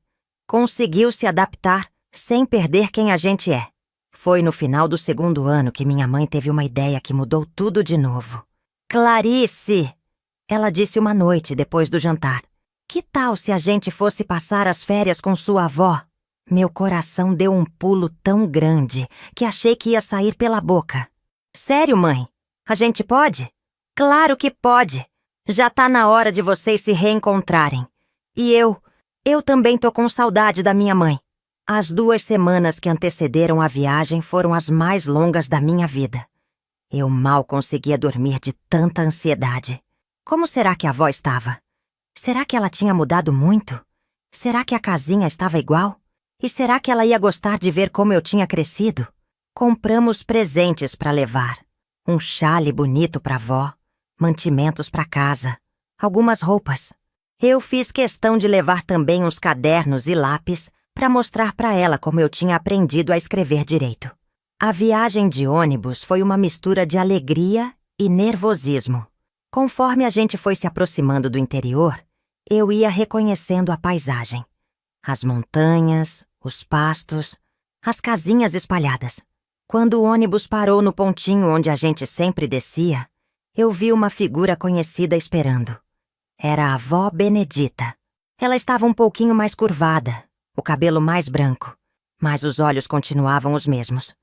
Conseguiu se adaptar sem perder quem a gente é. Foi no final do 2º ano que minha mãe teve uma ideia que mudou tudo de novo. Clarice! Ela disse uma noite depois do jantar. Que tal se a gente fosse passar as férias com sua avó? Meu coração deu um pulo tão grande que achei que ia sair pela boca. Sério, mãe? A gente pode? Claro que pode! Já tá na hora de vocês se reencontrarem. E eu também tô com saudade da minha mãe. As 2 semanas que antecederam a viagem foram as mais longas da minha vida. Eu mal conseguia dormir de tanta ansiedade. Como será que a avó estava? Será que ela tinha mudado muito? Será que a casinha estava igual? E será que ela ia gostar de ver como eu tinha crescido? Compramos presentes para levar. Um chale bonito para a avó, mantimentos para casa, algumas roupas. Eu fiz questão de levar também uns cadernos e lápis para mostrar para ela como eu tinha aprendido a escrever direito. A viagem de ônibus foi uma mistura de alegria e nervosismo. Conforme a gente foi se aproximando do interior, eu ia reconhecendo a paisagem. As montanhas, os pastos, as casinhas espalhadas. Quando o ônibus parou no pontinho onde a gente sempre descia, eu vi uma figura conhecida esperando. Era a avó Benedita. Ela estava um pouquinho mais curvada, o cabelo mais branco, mas os olhos continuavam os mesmos.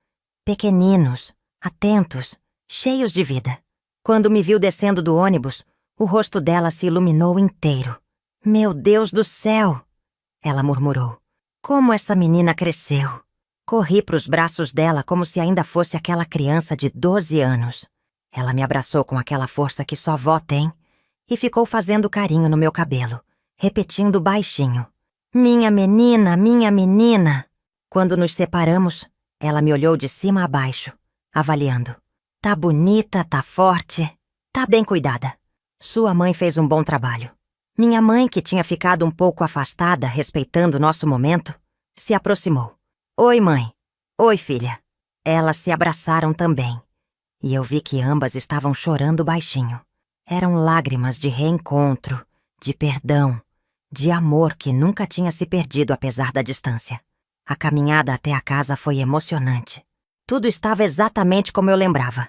Pequeninos, atentos, cheios de vida. Quando me viu descendo do ônibus, o rosto dela se iluminou inteiro. Meu Deus do céu! Ela murmurou. Como essa menina cresceu! Corri para os braços dela como se ainda fosse aquela criança de 12 anos. Ela me abraçou com aquela força que só vó tem e ficou fazendo carinho no meu cabelo, repetindo baixinho. Minha menina, minha menina! Quando nos separamos, ela me olhou de cima a baixo, avaliando. Tá bonita, tá forte, tá bem cuidada. Sua mãe fez um bom trabalho. Minha mãe, que tinha ficado um pouco afastada, respeitando nosso momento, se aproximou. Oi, mãe. Oi, filha. Elas se abraçaram também. E eu vi que ambas estavam chorando baixinho. Eram lágrimas de reencontro, de perdão, de amor que nunca tinha se perdido apesar da distância. A caminhada até a casa foi emocionante. Tudo estava exatamente como eu lembrava.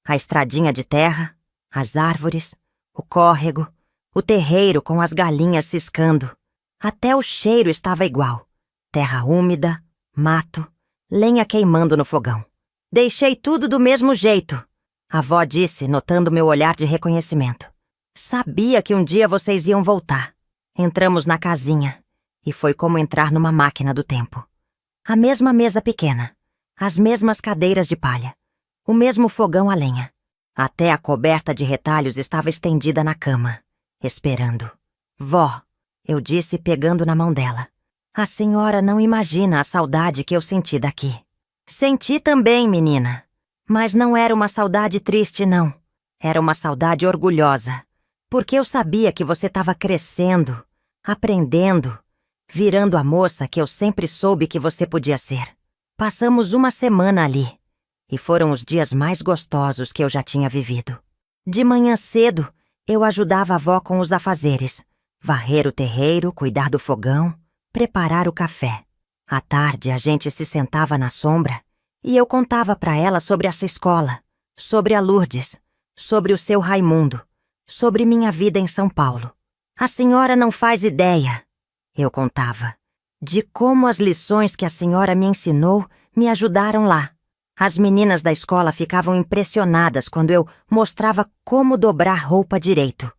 A estradinha de terra, as árvores, o córrego, o terreiro com as galinhas ciscando. Até o cheiro estava igual. Terra úmida, mato, lenha queimando no fogão. Deixei tudo do mesmo jeito, a avó disse, notando meu olhar de reconhecimento. Sabia que um dia vocês iam voltar. Entramos na casinha, e foi como entrar numa máquina do tempo. A mesma mesa pequena, as mesmas cadeiras de palha, o mesmo fogão a lenha. Até a coberta de retalhos estava estendida na cama, esperando. Vó, eu disse pegando na mão dela. A senhora não imagina a saudade que eu senti daqui. Senti também, menina. Mas não era uma saudade triste, não. Era uma saudade orgulhosa. Porque eu sabia que você estava crescendo, aprendendo, virando a moça que eu sempre soube que você podia ser. Passamos uma semana ali. E foram os dias mais gostosos que eu já tinha vivido. De manhã cedo, eu ajudava a avó com os afazeres. Varrer o terreiro, cuidar do fogão, preparar o café. À tarde, a gente se sentava na sombra E eu contava para ela sobre essa escola, sobre a Lourdes, sobre o seu Raimundo, sobre minha vida em São Paulo. A senhora não faz ideia, eu contava, de como as lições que a senhora me ensinou me ajudaram lá. As meninas da escola ficavam impressionadas quando eu mostrava como dobrar roupa direito,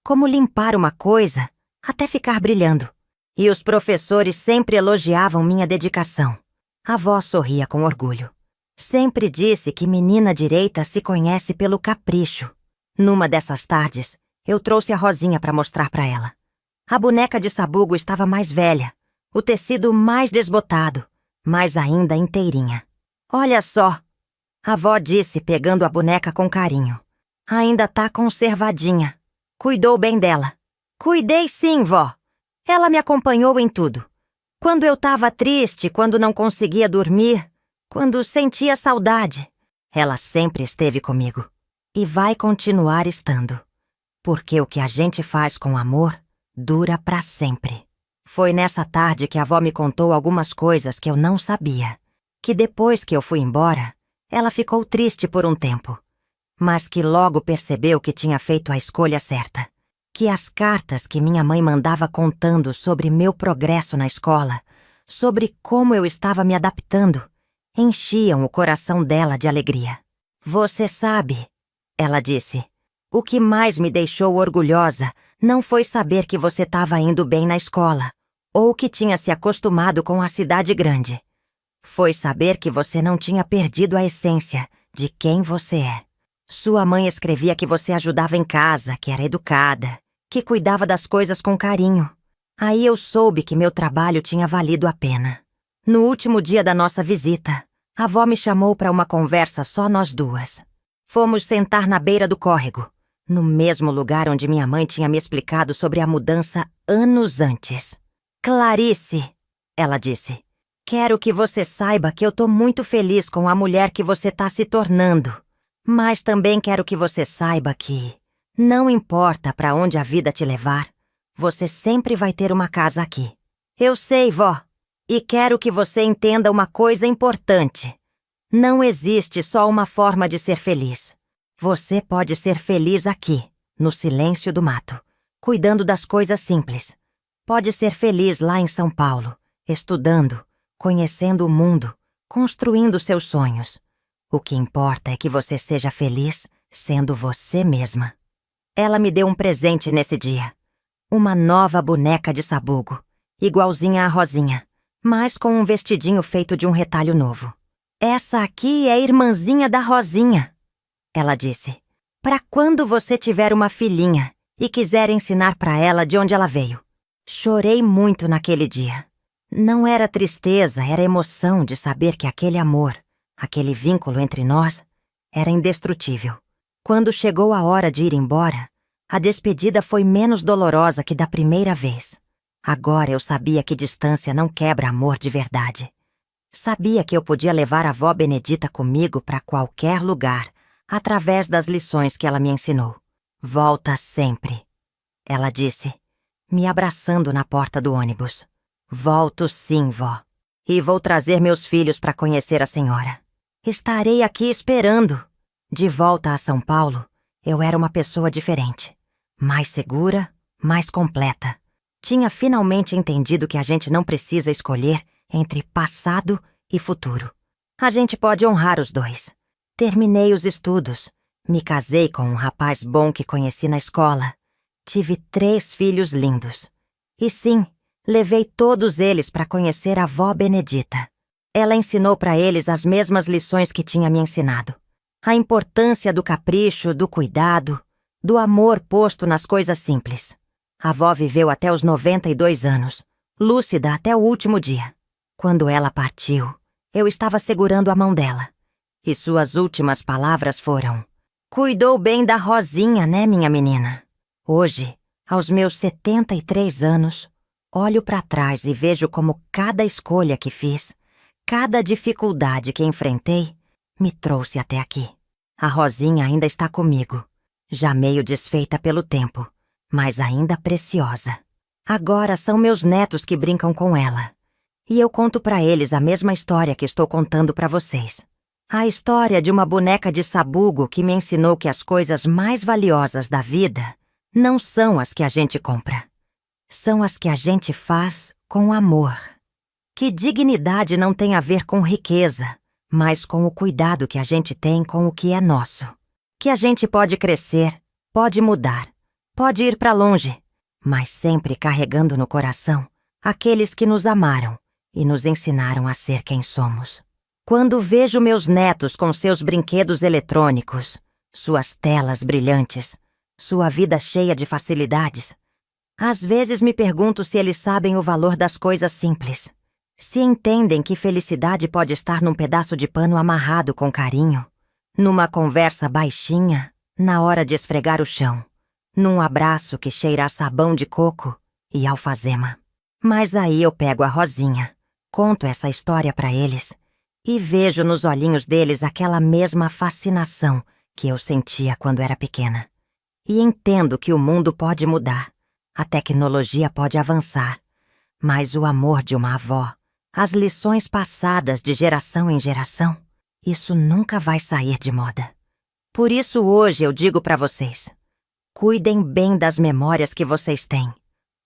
como limpar uma coisa até ficar brilhando. E os professores sempre elogiavam minha dedicação. A avó sorria com orgulho. Sempre disse que menina direita se conhece pelo capricho. Numa dessas tardes, eu trouxe a Rosinha para mostrar para ela. A boneca de sabugo estava mais velha, o tecido mais desbotado, mas ainda inteirinha. Olha só, a avó disse, pegando a boneca com carinho. Ainda tá conservadinha. Cuidou bem dela. Cuidei sim, vó. Ela me acompanhou em tudo. Quando eu tava triste, quando não conseguia dormir, quando sentia saudade, ela sempre esteve comigo. E vai continuar estando. Porque o que a gente faz com amor dura pra sempre. Foi nessa tarde que a avó me contou algumas coisas que eu não sabia. Que depois que eu fui embora, ela ficou triste por um tempo. Mas que logo percebeu que tinha feito a escolha certa. Que as cartas que minha mãe mandava contando sobre meu progresso na escola, sobre como eu estava me adaptando, enchiam o coração dela de alegria. Você sabe, ela disse, o que mais me deixou orgulhosa não foi saber que você estava indo bem na escola, ou que tinha se acostumado com a cidade grande. Foi saber que você não tinha perdido a essência de quem você é. Sua mãe escrevia que você ajudava em casa, que era educada, que cuidava das coisas com carinho. Aí eu soube que meu trabalho tinha valido a pena. No último dia da nossa visita, a avó me chamou para uma conversa só nós duas. Fomos sentar na beira do córrego, no mesmo lugar onde minha mãe tinha me explicado sobre a mudança anos antes. Clarice, ela disse. Quero que você saiba que eu tô muito feliz com a mulher que você tá se tornando. Mas também quero que você saiba que, não importa para onde a vida te levar, você sempre vai ter uma casa aqui. Eu sei, vó. E quero que você entenda uma coisa importante. Não existe só uma forma de ser feliz. Você pode ser feliz aqui, no silêncio do mato, cuidando das coisas simples. Pode ser feliz lá em São Paulo, estudando, conhecendo o mundo, construindo seus sonhos. O que importa é que você seja feliz sendo você mesma. Ela me deu um presente nesse dia. Uma nova boneca de sabugo, igualzinha à Rosinha, mas com um vestidinho feito de um retalho novo. Essa aqui é a irmãzinha da Rosinha, ela disse. Para quando você tiver uma filhinha e quiser ensinar para ela de onde ela veio. Chorei muito naquele dia. Não era tristeza, era emoção de saber que aquele amor, aquele vínculo entre nós, era indestrutível. Quando chegou a hora de ir embora, a despedida foi menos dolorosa que da primeira vez. Agora eu sabia que distância não quebra amor de verdade. Sabia que eu podia levar a avó Benedita comigo para qualquer lugar, através das lições que ela me ensinou. Volta sempre, ela disse, me abraçando na porta do ônibus. Volto sim, vó. E vou trazer meus filhos para conhecer a senhora. Estarei aqui esperando. De volta a São Paulo, eu era uma pessoa diferente. Mais segura, mais completa. Tinha finalmente entendido que a gente não precisa escolher entre passado e futuro. A gente pode honrar os dois. Terminei os estudos. Me casei com um rapaz bom que conheci na escola. Tive 3 filhos lindos. E sim, levei todos eles para conhecer a avó Benedita. Ela ensinou para eles as mesmas lições que tinha me ensinado. A importância do capricho, do cuidado, do amor posto nas coisas simples. A avó viveu até os 92 anos, lúcida até o último dia. Quando ela partiu, eu estava segurando a mão dela. E suas últimas palavras foram: cuidou bem da Rosinha, né, minha menina? Hoje, aos meus 73 anos, olho para trás e vejo como cada escolha que fiz, cada dificuldade que enfrentei, me trouxe até aqui. A Rosinha ainda está comigo, já meio desfeita pelo tempo, mas ainda preciosa. Agora são meus netos que brincam com ela. E eu conto para eles a mesma história que estou contando para vocês. A história de uma boneca de sabugo que me ensinou que as coisas mais valiosas da vida não são as que a gente compra. São as que a gente faz com amor. Que dignidade não tem a ver com riqueza, mas com o cuidado que a gente tem com o que é nosso. Que a gente pode crescer, pode mudar, pode ir para longe, mas sempre carregando no coração aqueles que nos amaram e nos ensinaram a ser quem somos. Quando vejo meus netos com seus brinquedos eletrônicos, suas telas brilhantes, sua vida cheia de facilidades, às vezes me pergunto se eles sabem o valor das coisas simples. Se entendem que felicidade pode estar num pedaço de pano amarrado com carinho, numa conversa baixinha, na hora de esfregar o chão, num abraço que cheira a sabão de coco e alfazema. Mas aí eu pego a Rosinha, conto essa história para eles e vejo nos olhinhos deles aquela mesma fascinação que eu sentia quando era pequena. E entendo que o mundo pode mudar, a tecnologia pode avançar, mas o amor de uma avó, as lições passadas de geração em geração, isso nunca vai sair de moda. Por isso hoje eu digo para vocês, cuidem bem das memórias que vocês têm.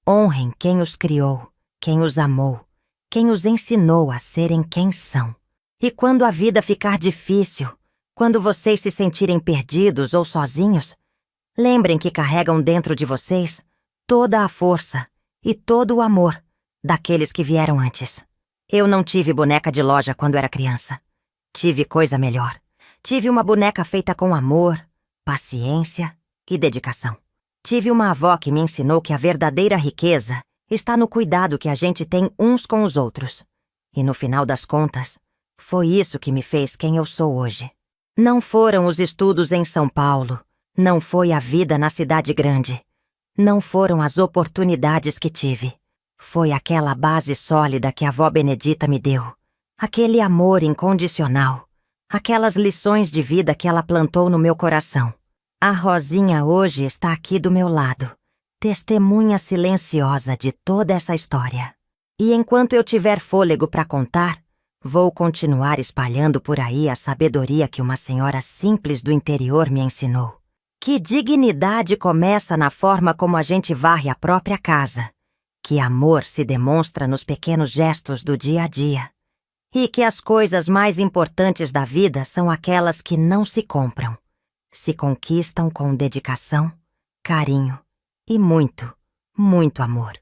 Honrem quem os criou, quem os amou, quem os ensinou a serem quem são. E quando a vida ficar difícil, quando vocês se sentirem perdidos ou sozinhos, lembrem que carregam dentro de vocês toda a força e todo o amor daqueles que vieram antes. Eu não tive boneca de loja quando era criança. Tive coisa melhor. Tive uma boneca feita com amor, paciência e dedicação. Tive uma avó que me ensinou que a verdadeira riqueza está no cuidado que a gente tem uns com os outros. E no final das contas, foi isso que me fez quem eu sou hoje. Não foram os estudos em São Paulo, não foi a vida na cidade grande, não foram as oportunidades que tive. Foi aquela base sólida que a avó Benedita me deu, aquele amor incondicional, aquelas lições de vida que ela plantou no meu coração. A Rosinha hoje está aqui do meu lado, testemunha silenciosa de toda essa história. E enquanto eu tiver fôlego para contar, vou continuar espalhando por aí a sabedoria que uma senhora simples do interior me ensinou. Que dignidade começa na forma como a gente varre a própria casa. Que amor se demonstra nos pequenos gestos do dia a dia. E que as coisas mais importantes da vida são aquelas que não se compram. Se conquistam com dedicação, carinho e muito, muito amor.